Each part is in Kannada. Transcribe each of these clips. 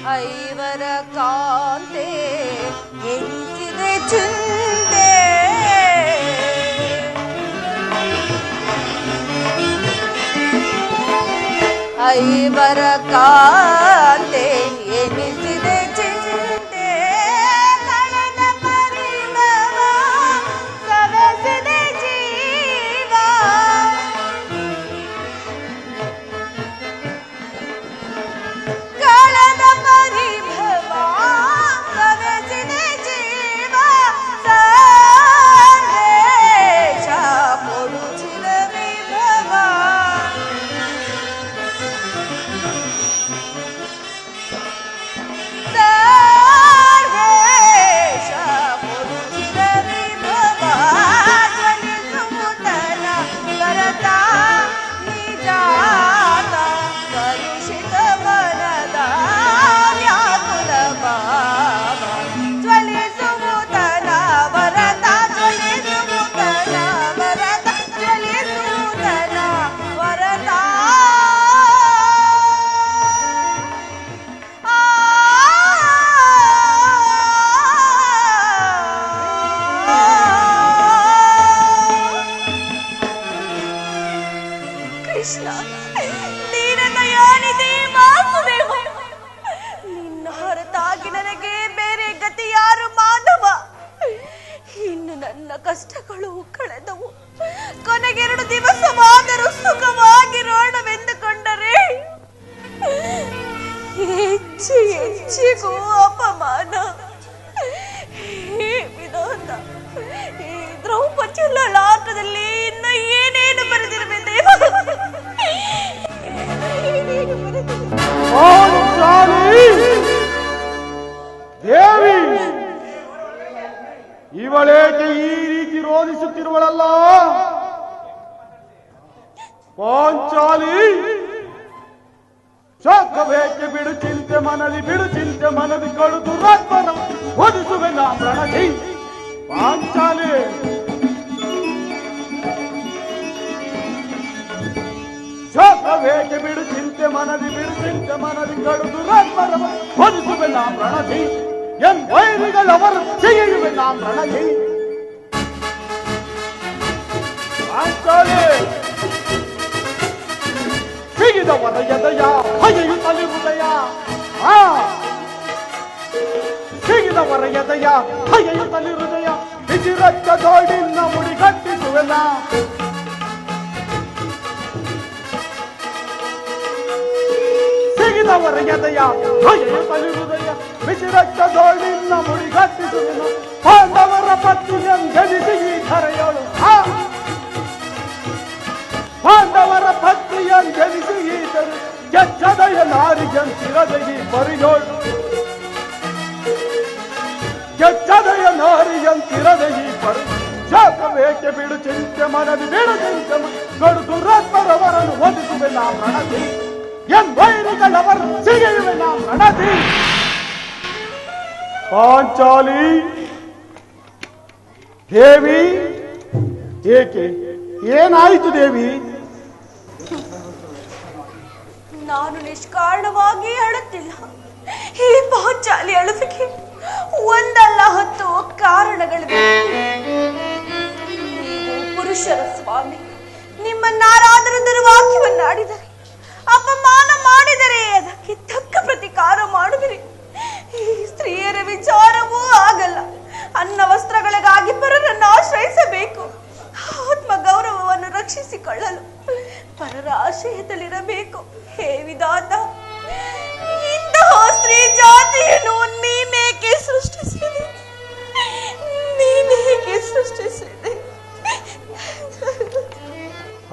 ಐವರ ಕಾಂತೆ ಎಂಚಿದೆ ಚಿಂತೆ ಐವರ ಕಾಂತೆ ಎನಿಸಿದೆ ಚಿಂತೆ ಕಳೆದ ಪರಿಮವ ಸವೆಸಿದೆ ಜೀವ ಕಳೆದ ಪರಿಭವ ಸವೆಸಿದೆ ಜೀವ ಸಂದೇಶ ಕೊಡುಚಿದ ವಿಭವ ಕೃಷ್ಣ ನೀನ ದಯಾನಿಧಿ ವಾಸುದೇವ ನಿನ್ನ ಹೊರತಾಗಿ ನನಗೆ ಬೇರೆ ಗತಿ ಯಾರು ಮಾಧವ ಇನ್ನು ನನ್ನ ಕಷ್ಟಗಳು ಕಳೆದವು ಕೊನೆಗೆ 2 ದಿವಸವಾದರೂ ಸುಖವಾಗಿರೋಣವೆಂದುಕೊಂಡರೆ ಹೆಚ್ಚಿಗೂ ಅಪಮಾನ ವಿಧಾನ ಈ ದ್ರೌಪದಿ ಲಲಾಟದಲ್ಲಿ ಇನ್ನು ಏನೇನು ಬರೆದಿರುವೆ ದೇವ ದೇವಿ ಇವಳೇಕೆ ಈ ರೀತಿ ರೋಧಿಸುತ್ತಿರುವಳಲ್ಲ ಪಾಂಚಾಲಿ ಶೋಕಬೇಕೆ ಬಿಡು ಚಿಂತೆ ಮನದಿ ಕಡು ದುರಾತ್ಮನ ಓದಿಸುವೆ ನಾ ಪ್ರಣತಿ ಪಾಂಚಾಲಿ ಶೋಕಬೇಕೆ ಬಿಡು ಚಿಂತೆ ಮನದಿ ಕಡು ದುರಾತ್ಮನ ಓದಿಸುವೆ ನಾ ಪ್ರಣತಿ ಎನ್ ವೈರಿಗಳವರು ಸಿಗಿಯುವೆ ನಾ ಪ್ರಣತಿ ಪಾಂಚಾಲಿ ಸಿಗಿದವರ ಎದೆಯ ಹಗೆಯುತ್ತಲಿ ಹೃದಯ ಸಿಗಿದವರ ಎದೆಯ ಹಗೆಯುತ್ತಲಿ ಹೃದಯ ಬಿಸಿ ರಕ್ತ ದೋಡಿನ ಮುಡಿಗಟ್ಟಿಸುವೆಲ್ಲ ಸಿಗಿದವರ ಎದೆಯ ಹಗೆಯುತ್ತಲಿ ಹೃದಯ ಬಿಸಿ ರಕ್ತ ದೋಡಿನ ಮುಡಿಗಟ್ಟಿಸುವೆನು ಪಾಂಡವರ ಪತ್ತಿಯಂಗೆನಿಸಿ ಈ ಧರೆಯೋಳು ಪಾಂಡವರ ಪತ್ನಿಯಂಗೆನಿಸಿ ಈತರು ಎಚ್ಚದಯ ನಾರಿಯಂತಿರದಗಿ ಬರಿಯೋಳು ಎಚ್ಚದಯ ನಾರಿಯಂತಿರದಗಿ ಬರಿ ಶಾಖಬೇಕೆ ಬಿಡು ಚಿಂತೆ ಮನದಿ ಬಿಡು ಚಿಂತೆ ಕಡು ದುರಾತ್ಮರವರನ್ನು ಒದಿಸುವೆ ನಾ ಪ್ರಣತಿ ಎನ್ ವೈರಿಗಳವರು ಸಿಗಿಯುವೆ ನಾ ಪ್ರಣತಿ ಪಾಂಚಾಲಿ ದೇವಿ ಏಕೆ ಏನಾಯಿತು ದೇವಿ ನಾನು ನಿಷ್ಕಾರಣವಾಗಿ ಅಳುತ್ತಿಲ್ಲ ಈ ಪಾಂಚಾಲಿ ಅಳುವಿಗೆ ಒಂದಲ್ಲ 10 ಕಾರಣಗಳಿವೆ ನೀವು ಪುರುಷರ ಸ್ವಾಮಿ ನಿಮ್ಮನ್ನಾರಾದರೂ ದುರ್ವಾಕ್ಯವನ್ನಾಡಿದರೆ ಅಪಮಾನ ಮಾಡಿದರೆ ಅದಕ್ಕೆ ತಕ್ಕ ಪ್ರತಿಕಾರ ಮಾಡುವಿರಿ ಈ ಸ್ತ್ರೀಯರ ವಿಚಾರವೂ ಆಗಲ್ಲ ಅನ್ನ ವಸ್ತ್ರಗಳಿಗಾಗಿ ಪರರನ್ನು ಆಶ್ರಯಿಸಬೇಕು ಆತ್ಮ ಗೌರವವನ್ನು ರಕ್ಷಿಸಿಕೊಳ್ಳಲು ಪರರ ಆಶ್ರಯದಲ್ಲಿರಬೇಕು ಹೇ ವಿಧಾತ ಇಂತಹ ಸ್ತ್ರೀ ಜಾತಿಯನ್ನು ನೀನೇಕೆ ಸೃಷ್ಟಿಸಿದೆ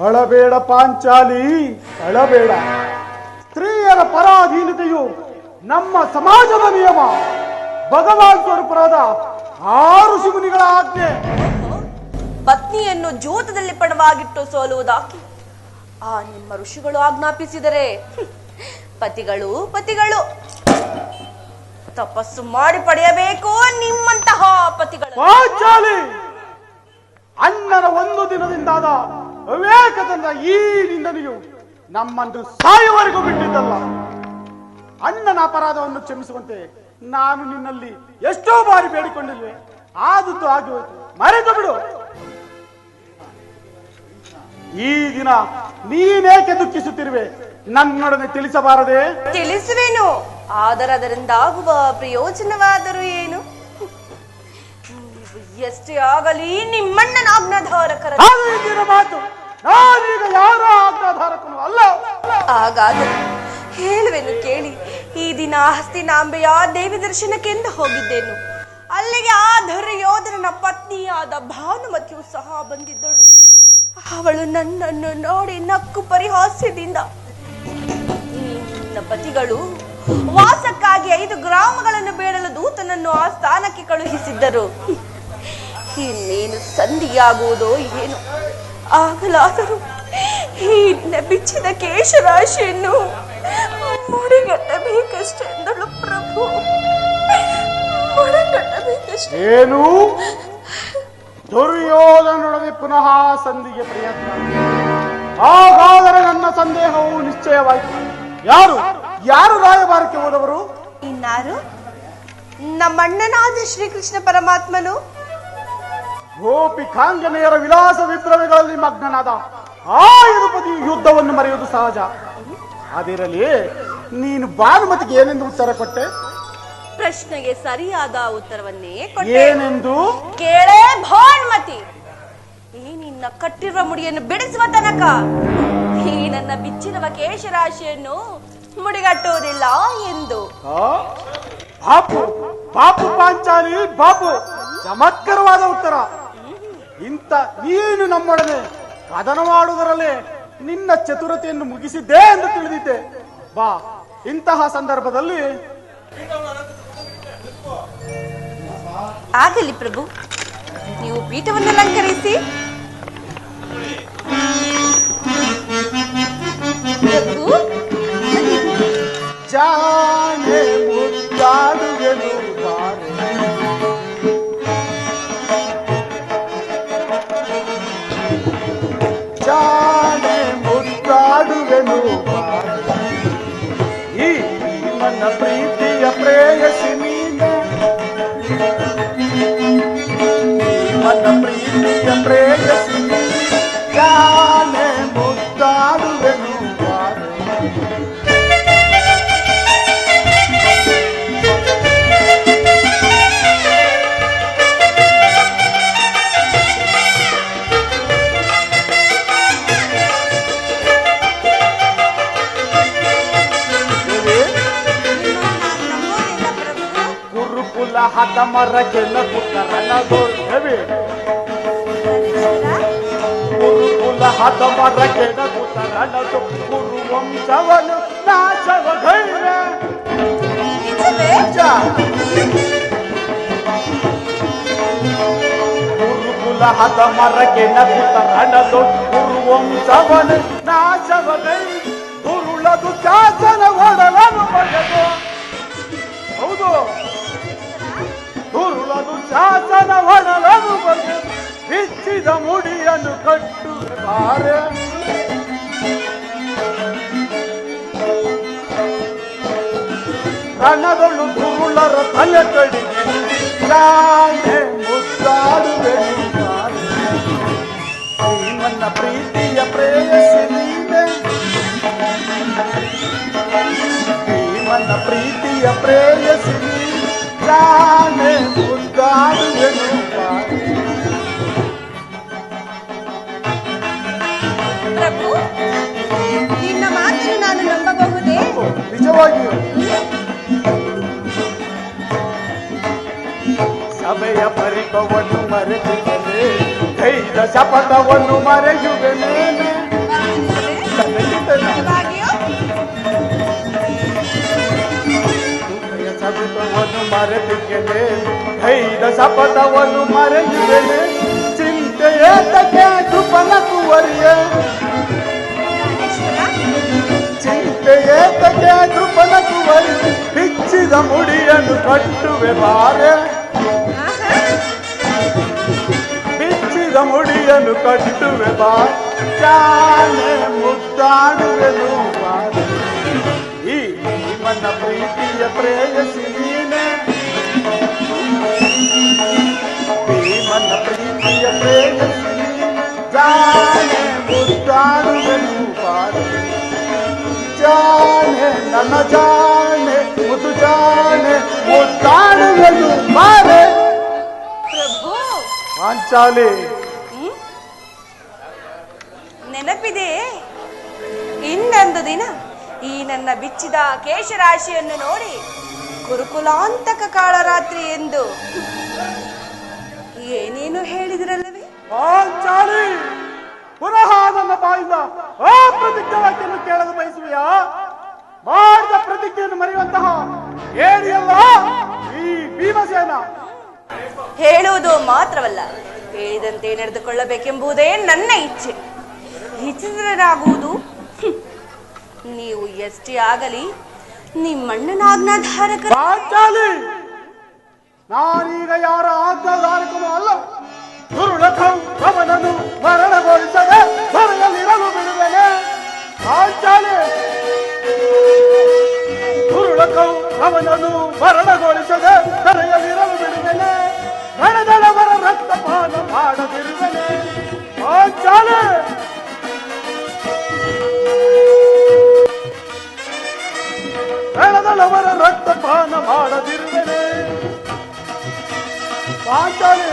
ಅಳಬೇಡ ಪಾಂಚಾಲಿ ಅಳಬೇಡ ಸ್ತ್ರೀಯರ ಪರಾಧೀನತೆಯು ನಮ್ಮ ಸಮಾಜದ ನಿಯಮ ಭಗವಾನ್ ಸ್ವರೂಪರಾದ 6 ಋಷಿಮುನಿಗಳ ಆಜ್ಞೆ ಪತ್ನಿಯನ್ನು ಜೂತದಲ್ಲಿ ಪಣವಾಗಿಟ್ಟು ಸೋಲುವುದಾಗಿ ಆ ನಿಮ್ಮ ಋಷಿಗಳು ಆಜ್ಞಾಪಿಸಿದರೆ ಪತಿಗಳು ತಪಸ್ಸು ಮಾಡಿ ಪಡೆಯಬೇಕು ನಿಮ್ಮಂತಹ ಪತಿಗಳು ಅಣ್ಣನ ಒಂದು ದಿನದಿಂದಾದ ಅವಿವೇಕದಿಂದ ಈ ನಿಂದನೆಯು ನಮ್ಮನ್ನು ಸಾಯುವವರೆಗೂ ಬಿಟ್ಟಿದ್ದಲ್ಲ. ಅಣ್ಣನ ಅಪರಾಧವನ್ನು ಕ್ಷಮಿಸುವಂತೆ ನಾನು ನಿನ್ನಲ್ಲಿ ಎಷ್ಟೋ ಬಾರಿ ಬೇಡಿಕೊಂಡಿಲ್ವೆ. ಆದದ್ದು ಆಗಿ ಹೋಯ್ತು, ಮರೆತು ಬಿಡು. ಈ ದಿನ ನೀನೇಕೆ ದುಃಖಿಸುತ್ತಿರುವೆ? ನನ್ನೊಡನೆ ತಿಳಿಸಬಾರದೆ? ತಿಳಿಸುವೆನು, ಆದರೆ ಅದರಿಂದ ಆಗುವ ಪ್ರಯೋಜನವಾದರೂ ಏನು? ಎಷ್ಟೇ ಆಗಲಿ ನಿಮ್ಮಣ್ಣನ ಆಜ್ಞಾಧಾರಕರ ಮಾತು. ನಾನೀಗ ಯಾರ ಆಜ್ಞಾಧಾರಕನು ಅಲ್ಲ. ಹಾಗಾದರೆ ಹೇಳುವೆನು ಕೇಳಿ. ಈ ದಿನ ಹಸ್ತಿನಾಂಬೆಯ ದೇವಿ ದರ್ಶನಕ್ಕೆಂದು ಹೋಗಿದ್ದೇನು. ಅಲ್ಲಿಗೆ ಆ ಧರ್ಯೋಧರನ ಪತ್ನಿಯಾದ ಭಾನುಮತಿಯು ಸಹ ಬಂದಿದ್ದಳು. ಅವಳು ನನ್ನನ್ನು ನೋಡಿ ನಕ್ಕು ಪರಿಹಾಸ್ಯದಿಂದ, ನಿನ್ನ ಪತಿಗಳು ವಾಸಕ್ಕಾಗಿ 5 ಗ್ರಾಮಗಳನ್ನು ಬೇಡಲು ದೂತನನ್ನು ಆ ಸ್ಥಾನಕ್ಕೆ ಕಳುಹಿಸಿದ್ದರು. ಇನ್ನೇನು ಸಂಧಿಯಾಗುವುದೋ ಏನು. ಆಗಲಾದರೂ ಈ ಬಿಚ್ಚಿದ ಕೇಶರಾಶಿಯನ್ನು ಮುಡಿಗಟ್ಟಬೇಕಷ್ಟೆಂದಳು ಪ್ರಭು. ಮುಡಿಗಟ್ಟಬೇಕಷ್ಟೇ. ಏನು? ದುರ್ಯೋಧನೊಡನೆ ಪುನಃ ಸಂಧಿಗೆ ಪ್ರಯತ್ನ. ಹಾಗಾದರೆ ನನ್ನ ಸಂದೇಹವು ನಿಶ್ಚಯವಾಯಿತು. ಯಾರು ಯಾರು ರಾಯಭಾರಕ್ಕೆ ಹೋದವರು? ಇನ್ನಾರು? ನಮ್ಮಣ್ಣನಾದ ಶ್ರೀಕೃಷ್ಣ ಪರಮಾತ್ಮನು. ಗೋಪಿಕಾಂಜನೆಯರ ವಿಲಾಸ ವಿಪ್ಲವಗಳಲ್ಲಿ ಮಗ್ನನಾದ ಆ ಯದುಪತಿ ಯುದ್ಧವನ್ನು ಮರೆಯುವುದು ಸಹಜ. ಅದಿರಲಿ, ನೀನು ಭಾನುಮತಿಗೆ ಏನೆಂದು ಉತ್ತರ ಕೊಟ್ಟೆ? ಪ್ರಶ್ನೆಗೆ ಸರಿಯಾದ ಉತ್ತರವನ್ನೇ ಏನೆಂದು ಕೇಳೇ ಭಾನುಮತಿ. ಈ ನಿನ್ನ ಕಟ್ಟಿರುವ ಮುಡಿಯನ್ನು ಬಿಡಿಸುವ ತನಕ ಈ ನನ್ನ ಬಿಚ್ಚಿರುವ ಕೇಶರಾಶಿಯನ್ನು ಮುಡಿಗಟ್ಟುವುದಿಲ್ಲ ಎಂದು. ಬಾಪು ಬಾಪು ಪಾಂಚಾಲಿ ಬಾಪು, ಚಮತ್ಕರವಾದ ಉತ್ತರ. ಇಂಥ ನೀನು ನಮ್ಮೊಡನೆ ಕದನ ಮಾಡುವುದರಲ್ಲೇ ನಿನ್ನ ಚತುರತೆಯನ್ನು ಮುಗಿಸಿದ್ದೆ ಎಂದು ತಿಳಿದಿದ್ದೆ. ಬಾ, ಇಂತಹ ಸಂದರ್ಭದಲ್ಲಿ ಆಗಲಿ ಪ್ರಭು, ನೀವು ಪೀಠವನ್ನು ಅಲಂಕರಿಸಿ. ಪ್ರಭು, ಜಾನೆ ಮುದ್ದಾಡುವೆನು ಬಾರೆ, ಜಾನೆ ಮುದ್ದಾಡುವೆನು ಬಾರೆ, ಈ ನನ್ನ ಪ್ರೀತಿಯ ಪ್ರೇಯಸಿ ನೀನೆ, ನನ್ನ ಪ್ರೀತಿಯ ಪ್ರೇಯಸಿ ನೀನೆ, ಜಾನೆ ಮುದ್ದಾಡುವೆನು ಬಾರೆ. ಹದ ಮರಕ್ಕೆ ನಗುತ್ತರನದೊಡ್ಡವೆ, ಗುರುಕುಲ ಹದ ಮರಕ್ಕೆ ನಗುತ್ತರನದು, ಗುರುವಂಶವನು ನಾಶವಗೈವೆ. ಗುರುಕುಲ ಹದ ಮರಕ್ಕೆ ನಗುತ್ತರನದು, ಗುರುವಂಶವನು ನಾಶವಗೈ, ಗುರುಳದು ಶಾಸನ ಒಡಲನು ಬಗೆದು. ಹೌದು, ದುರುಳದು ಶಾಸನ ಒಡಲನು ಬಗೆ, ಬಿಚ್ಚಿದ ಮುಡಿಯನ್ನು ಕಟ್ಟುವೆ ಬಾರೆ. ರಣದೊಳು ದುರುಳರ ತಲೆ ಕಡಿಗೆ, ಜಾನೆ ಮುದ್ದಾಡುವೆನು ಬಾರೆ. ಈ ನನ್ನ ಪ್ರೀತಿಯ ಪ್ರೇಯಸಿ ನೀನೆ, ಈ ನನ್ನ ಪ್ರೀತಿಯ ಪ್ರೇಯಸಿ ನೀನೆ, ಜಾನೆ ಮುದ್ದಾಡುವೆನು ಬಾರೆ. ಪ್ರಭು, ನಿನ್ನ ಮಾತನ್ನು ನಾನು ನಂಬಬಹುದೇ? ನಿಜವಾಗಿಯೂ ಸಭೆಯ ಪರಿಕವನ್ನು ಮರೆತಿದ್ದೇನೆ, ಕೈದ ಶಪಥವನ್ನು ಮರೆಯುವೆನೇನೆ. ಶಪಥವನ್ನು ಮರೆತಿದ್ದೇನೆ, ಕೈದ ಶಪಥವನ್ನು ಮರೆಯುವೆನೆ. ಚಿಂತೆಯೇತಕ್ಕೆ ಕೃಪನ ಕುವರಿಯೇ, ಚಿಂತೆಯೇತಕ್ಕೆ ಕೃಪನ ಕುವರಿ, ಬಿಚ್ಚಿದ ಮುಡಿಯನ್ನು ಕಟ್ಟುವೆ ಬಾರೆ. ಬಿಚ್ಚಿದ ಮುಡಿಯನ್ನು ಕಟ್ಟುವೆ ಬಾರೆ, ಜಾನೆ ಮುದ್ದಾಡುವೆನು ಬಾರೆ. ಈ ಭೀಮನ ಪ್ರೀತಿಯ ಪ್ರೇಯಸಿ ನೀನೆ, ಭೀಮನ ಪ್ರೀತಿಯ ಪ್ರೇಯಸಿ ಜಾನೆ ಮುದ್ದಾಡುವೆನು ಬಾರೆ, ಜಾನೆ ನನ್ನ ಜಾನೆ ಮುದ್ದು ಜಾನೆ ಮುದ್ದಾಡುವೆನು ಬಾರೆ. ಪ್ರಭು ಪಾಂಚಾಲಿ, ನೆನಪಿದೆ, ಇನ್ನೊಂದು ದಿನ ಈ ನನ್ನ ಬಿಚ್ಚಿದ ಕೇಶರಾಶಿಯನ್ನು ನೋಡಿ ಗುರುಕುಲಾಂತಕ ಕಾಳರಾತ್ರಿ ಎಂದು ಏನೇನು ಹೇಳಿದ್ರಲ್ಲವೇ? ಪಾಂಚಾಲಿ, ಪುನಃ ನನ್ನ ಬಾಯಿಂದ ಆ ಪ್ರತಿಜ್ಞೆ ವಾಕ್ಯವನ್ನು ಕೇಳಲು ಬಯಸುವೆಯಾ? ಮಾಡಿದ ಪ್ರತಿಜ್ಞೆಯನ್ನು ಮರೆಯುವಂತಹ ಏನಿಯಲ್ಲ ಈ ಭೀಮಸೇನ. ಹೇಳುವುದು ಮಾತ್ರವಲ್ಲ, ಹೇಳಿದಂತೆ ನಡೆದುಕೊಳ್ಳಬೇಕೆಂಬುದೇ ನನ್ನ ಇಚ್ಛೆ. ಇಚ್ಛಿತರಾಗುವುದು ನೀವು ಎಷ್ಟೇ ಆಗಲಿ ನಿಮ್ಮಣ್ಣನ ಆಜ್ಞಾಧಾರಕ. ಪಾಂಚಾಲಿ, ನಾನೀಗ ಯಾರ ಆಜ್ಞಾಧಾರಕನೂ ಅಲ್ಲ. ಅವನನ್ನು ಮರಣಗೊಳಿಸದೆ ಹೊರಗಲಿರಲು ಬಿಡುವೆನೆ. ಪಾಂಚಾಲಿ, ಅವನನ್ನು ಮರಣಗೊಳಿಸದೆ ಕರೆಯಲಿರಲು ಬಿಡುವೆನೆ. ನಡೆದವರ ರಕ್ತಪಾನ ಮಾಡದಿರುವೆನೆ. ಪಾಂಚಾಲಿ, ನಡೆದವರ ರಕ್ತಪಾನ ಮಾಡದಿರುವೆನೆ. ಪಾಂಚಾಲಿ,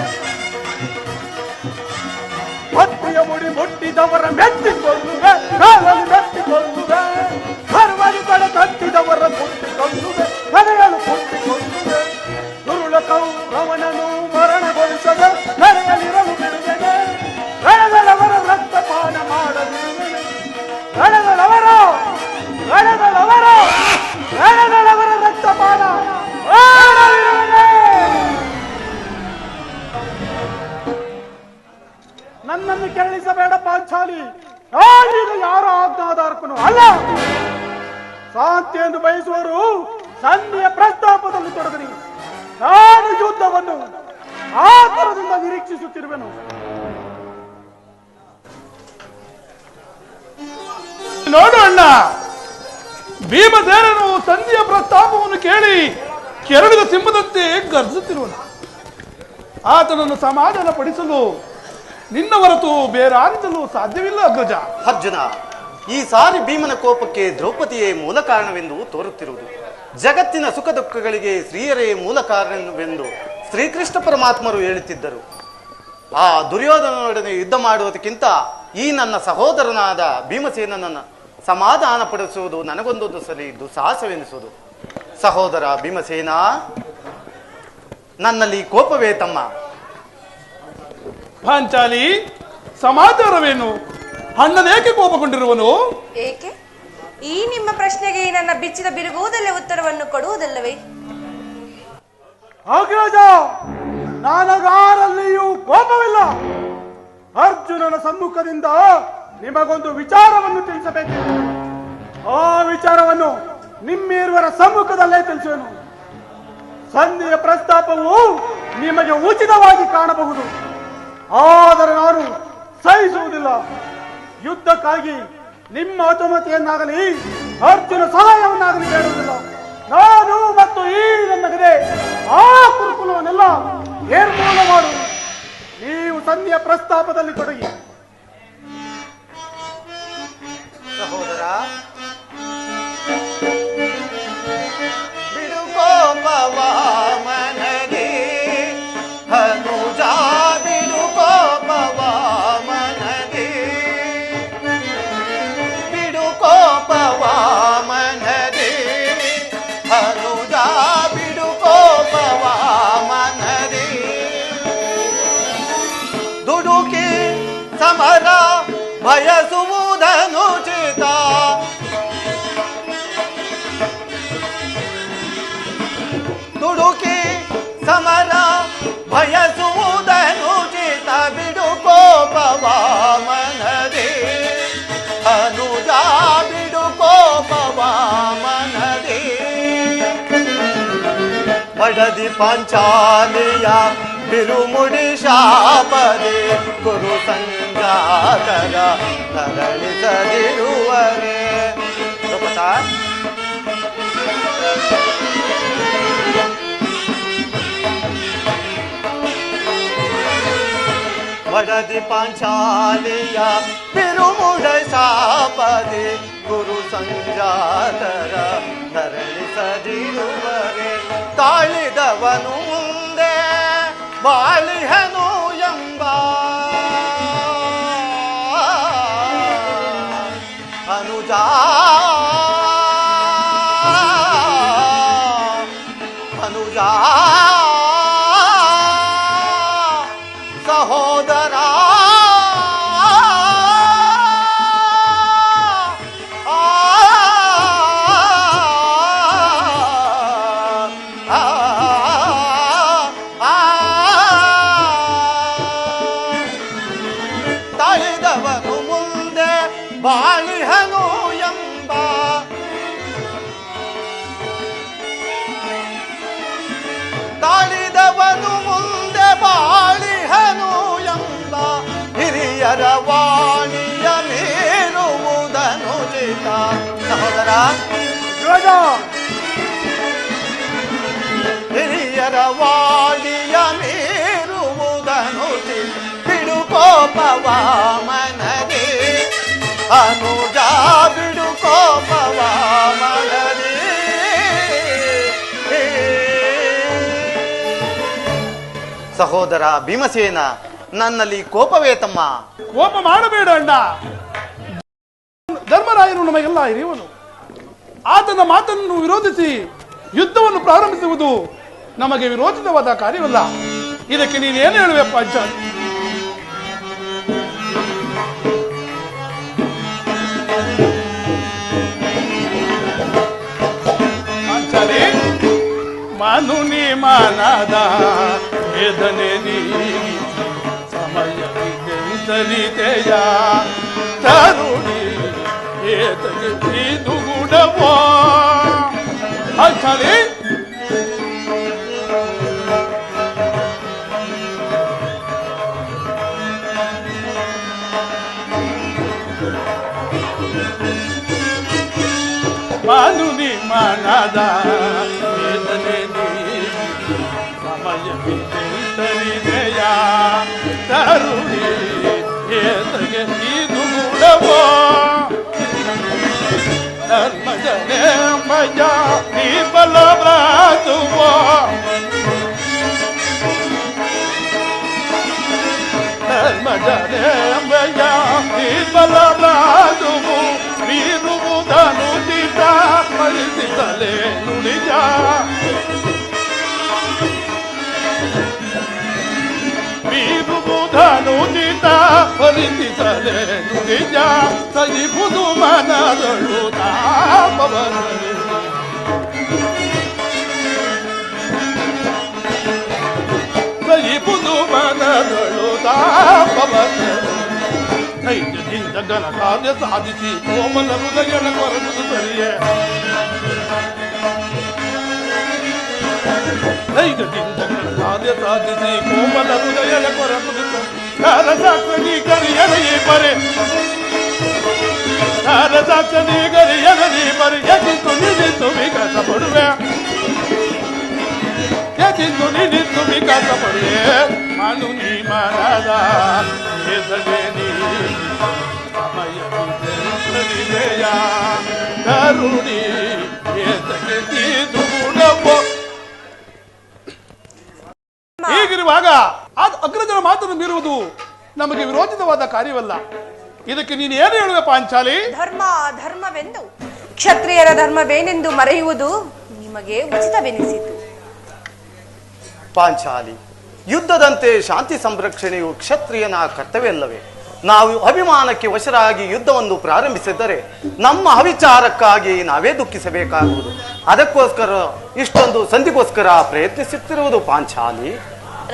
ಭಕ್ತಿಯ ಮುಡಿ ಮುಟ್ಟಿದವರ ಮೆಟ್ಟಿಕೊಳ್ಳುವೆ, ಕಾಲಲ್ಲಿ ಮೆಟ್ಟಿಕೊಳ್ಳುವೆ. ಸರ್ವರಿ ಕಡೆ ತಟ್ಟಿದವರ ಮುಟ್ಟಿಕೊಳ್ಳುವೆ, ಕರೆಯಲು ಮುಟ್ಟಿಕೊಳ್ಳುವೆ. ದುರುಳ ಕೌರವನನ್ನು ಮರಣಗೊಳಿಸದೆ ನಡೆಯಲಿರಲು ಬಿಡುವೆನೆ. ನಡೆದವರ ರಕ್ತಪಾನ ಮಾಡದಿರುವೆನೆ. ನಡೆದವರ ರಕ್ತಪಾನ ಮಾಡದಿರುವೆನೆ. ನನ್ನನ್ನು ಕೆರಳಿಸಬೇಡ ಪಾಂಚಾಲಿ, ನಾನೀಗ ಯಾರ ಆಜ್ಞಾಧಾರಕನು ಅಲ್ಲ. ಶಾಂತಿಯನ್ನು ಬಯಸುವರು ಸಂಧಿಯ ಪ್ರಸ್ತಾಪದಲ್ಲಿ ತೊಡಗಲಿ. ನಾನು ಯುದ್ಧವನ್ನು ಆತರದಿಂದ ನಿರೀಕ್ಷಿಸುತ್ತಿರುವೆನು. ನೋಡು ಅಣ್ಣ, ಭೀಮಸೇನನು ಸಂಧಿಯ ಪ್ರಸ್ತಾಪವನ್ನು ಕೇಳಿ ಕೆರಳಿದ ಸಿಂಹದಂತೆ ಗರ್ಜಿಸುತ್ತಿರುವನು. ಆತನನ್ನು ಸಮಾಧಾನ ಪಡಿಸಲು ನಿನ್ನ ಹೊರತು ಬೇರಾರಿಂದಲೂ ಸಾಧ್ಯವಿಲ್ಲ ಅಗ್ರಜ. ಅರ್ಜುನ, ಈ ಸಾರಿ ಭೀಮನ ಕೋಪಕ್ಕೆ ದ್ರೌಪದಿಯೇ ಮೂಲ ಕಾರಣವೆಂದು ತೋರುತ್ತಿರುವುದು. ಜಗತ್ತಿನ ಸುಖ ದುಃಖಗಳಿಗೆ ಸ್ತ್ರೀಯರೇ ಮೂಲ ಕಾರಣವೆಂದು ಶ್ರೀಕೃಷ್ಣ ಪರಮಾತ್ಮರು ಹೇಳುತ್ತಿದ್ದರು. ಆ ದುರ್ಯೋಧನನೊಡನೆ ಯುದ್ಧ ಮಾಡುವುದಕ್ಕಿಂತ ಈ ನನ್ನ ಸಹೋದರನಾದ ಭೀಮಸೇನನನ್ನು ಸಮಾಧಾನ ಪಡಿಸುವುದು ನನಗೊಂದೊಂದು ಸಲಿ ದುಸ್ಸಾಹಸವೆನಿಸುವುದು. ಸಹೋದರ ಭೀಮಸೇನ, ನನ್ನಲ್ಲಿ ಕೋಪವೇ ತಮ್ಮ. ಪಾಂಚಾಲಿ, ಸಮಾಚಾರವೇನು? ಅಣ್ಣನೇಕೆ ಕೋಪಗೊಂಡಿರುವನು? ಏಕೆ? ಈ ನಿಮ್ಮ ಪ್ರಶ್ನೆಗೆ ನನ್ನ ಬಿಚ್ಚಿದ ಬಿರುಗುವುದಲ್ಲೇ ಉತ್ತರವನ್ನು ಕೊಡುವುದಲ್ಲವೇ? ಅಗ್ರಜ, ನನಗಾರಲ್ಲಿಯೂ ಕೋಪವಿಲ್ಲ. ಅರ್ಜುನನ ಸಮ್ಮುಖದಿಂದ ನಿಮಗೊಂದು ವಿಚಾರವನ್ನು ತಿಳಿಸಬೇಕು. ಆ ವಿಚಾರವನ್ನು ನಿಮ್ಮಿರುವರ ಸಮ್ಮುಖದಲ್ಲೇ ತಿಳಿಸುವೆನು. ಸಂಧಿಯ ಪ್ರಸ್ತಾಪವು ನಿಮಗೆ ಉಚಿತವಾಗಿ ಕಾಣಬಹುದು, ಆದರೆ ನಾನು ಸಹಿಸುವುದಿಲ್ಲ. ಯುದ್ಧಕ್ಕಾಗಿ ನಿಮ್ಮ ಅನುಮತಿಯನ್ನಾಗಲಿ ಅರ್ಜುನ ಸಹಾಯವನ್ನಾಗಲಿ ಬೇಡುವುದಿಲ್ಲ. ನಾನು ಮತ್ತು ಈ ನನ್ನ ಗದೆ ಆ ಕುರುಕುಲವನ್ನೆಲ್ಲ ನಿರ್ಮೂಲ ಮಾಡು. ನೀವು ಸಂಧಿಯ ಪ್ರಸ್ತಾಪದಲ್ಲಿ ತೊಡಗಿ. ಸಹೋದರ, ಬಿಡುಕೋಪವ ಮನದಿ ಹನುಜ, ಬಿಡುಕೋಪವ ಮನದಿ, ಬಿಡುಕೋಪವ ಮನದಿ ಹನುಜ, ಬಿಡುಕೋಪವ ಮನದಿ. ದುಡುಕಿ ಸಮರ ಬಯಸುವುದನುಚಿತ, ದುಡುಕಿ ಸಮರ ಬಯಸುವುದನುಚಿತ. ಬಿಡುಕೋಪವ ಮನದಿ ಅನುಜ, ಬಿಡುಕೋಪವ ಮನದಿ. ಪಡದಿ ಪಾಂಚಾಲಿಯ ಬಿರುಮುಡಿ ಶಾಪದೆ ಗುರು ಸಂಜಾತರ ತರಳಿಸದಿರುವರೆ. ನದಿ ಪಾಂಚಾಲಿಯ ಬಿರುಮುಡ ಶಾಪದಿ ಗುರು ಸಂಜಾತರ ನರಳಿಸದಿರುವರೆ ತಾಳಿದವನು ಮುಂದೆ ಬಾಳಿಹನು ಎಂಬ ಅನುಜಾ ಅನುಜಾ ಸಹೋದರ ತಾಳಿದವನು ಮುಂದೆ ಬಾಳಿಹನು ಎಂಬ ತಾಳಿದವನು ಮುಂದೆ ಬಾಳಿಹನು ಎಂಬ ಹಿರಿಯರ ವಾಣಿಯ ಮೀರುವುದನು ಚಿತ ಸಹೋದರ ಹಿರಿಯರ ವಾಣಿಯ ಮೀರುವುದನು ಚಿತ ಬಿಡು ಕೋಪವ ಮನದಿ ಅನುಜ ಬಿಡು ಕೋಪವ ಮನದಿ ಸಹೋದರ ಭೀಮಸೇನ ನನ್ನಲ್ಲಿ ಕೋಪವೇ ತಮ್ಮ ಕೋಪ ಮಾಡಬೇಡ ಅಣ್ಣ. ಧರ್ಮರಾಯನು ನಮಗೆಲ್ಲ ಹಿರಿಯವನು. ಆತನ ಮಾತನ್ನು ವಿರೋಧಿಸಿ ಯುದ್ಧವನ್ನು ಪ್ರಾರಂಭಿಸುವುದು ನಮಗೆ ವಿರೋಚಿತವಾದ ಕಾರ್ಯವಲ್ಲ. ಇದಕ್ಕೆ ನೀನೇನು ಹೇಳುವೆ ಪಾಂಚಾಲಿ? ಪಾಂಚಾಲಿ, ಮನುನಿ ಮನದ ವೇದನೆ ನೀಗಿ ಸಮಯವಿದೆಯ ತರುಣಿ ಏತಗೆ ಇದು ಗುಣವೋ ಪಾಂಚಾಲಿ. ಮನುನಿ ಮನದ ವೇದನೆ ಸಮಯವಿದೆಯ ತರುಣಿ ಏತಗೆ ಇದು ಗುಣವೋ ಧರ್ಮಜನೆ ಮಯ ನೀ ಬಲ ಭ್ರಾತುವೋ ಧರ್ಮಜನೆ ಮಯ ನೀ ಬಲ ಭ್ರಾತುವು ಬೀರುವುದನು ದಿತ ಪರಿಸಿಸಲೇ ನುಡಿಜ ಬೀರುವುದನು ದಿತ ಪರಿಸಿಸಲೇ ನುಡಿಜ ಸರಿಬುದು ಮನದಳು ತಾಪವನೇ ಸರಿಬುದು ಮನದಳು ತಾಪವನೇ ನೈಜದಿಂದ ಘನ ಕಾರ್ಯ ಸಾಧಿಸಿ ಕೋಮಲ ಹೃದಯನ ಕೊರಗುದು ಸರಿಯೇ ನೈಜದಿಂದ ಘನ ಕಾರ್ಯ ಸಾಧಿಸಿ ಕೋಮಲ ಹೃದಯನ ಕೊರಗುದು ಸಾಕ್ಷಿ ಕರಿಯಲಿ ಬರೆ ಸಾಕ್ಷಿ ಕರಿಯಲಿ ಬರೆ ಎದಿತ್ತು ನಿಂತು ವಿಕಾಸ ಪಡುವೆ ಎದಿತ್ತು ನಿಂತು ವಿಕಾಸ ಪಡುವೆ ಮನು ನೀ ಮನದ ಎಸಗೇನಿ ಸಮಯ ಕರುಣಿ ಏತಗೆ ತೀದು ಗುಣವೋ. ಹೀಗಿರುವಾಗ ಅಗ್ರಜನ ಮಾತನ್ನು ಮೀರುವುದು ನಮಗೆ ವಿರೋಚಿತವಾದ ಕಾರ್ಯವಲ್ಲ. ಇದಕ್ಕೆ ನೀನು ಏನು ಹೇಳುವೆ ಪಾಂಚಾಲಿ? ಧರ್ಮ ಧರ್ಮವೆಂದು ಕ್ಷತ್ರಿಯರ ಧರ್ಮವೇನೆಂದು ಮರೆಯುವುದು ನಿಮಗೆ ಉಚಿತವೆನಿಸಿತು. ಪಾಂಚಾಲಿ, ಯುದ್ಧದಂತೆ ಶಾಂತಿ ಸಂರಕ್ಷಣೆಯು ಕ್ಷತ್ರಿಯನ ಕರ್ತವ್ಯವಲ್ಲವೇ? ನಾವು ಅಭಿಮಾನಕ್ಕೆ ವಶರಾಗಿ ಯುದ್ಧವನ್ನು ಪ್ರಾರಂಭಿಸಿದರೆ ನಮ್ಮ ಅವಿಚಾರಕ್ಕಾಗಿ ನಾವೇ ದುಃಖಿಸಬೇಕಾಗುವುದು. ಅದಕ್ಕೋಸ್ಕರ ಇಷ್ಟೊಂದು ಸಂಧಿಗೋಸ್ಕರ ಪ್ರಯತ್ನಿಸುತ್ತಿರುವುದು ಪಾಂಚಾಲಿ.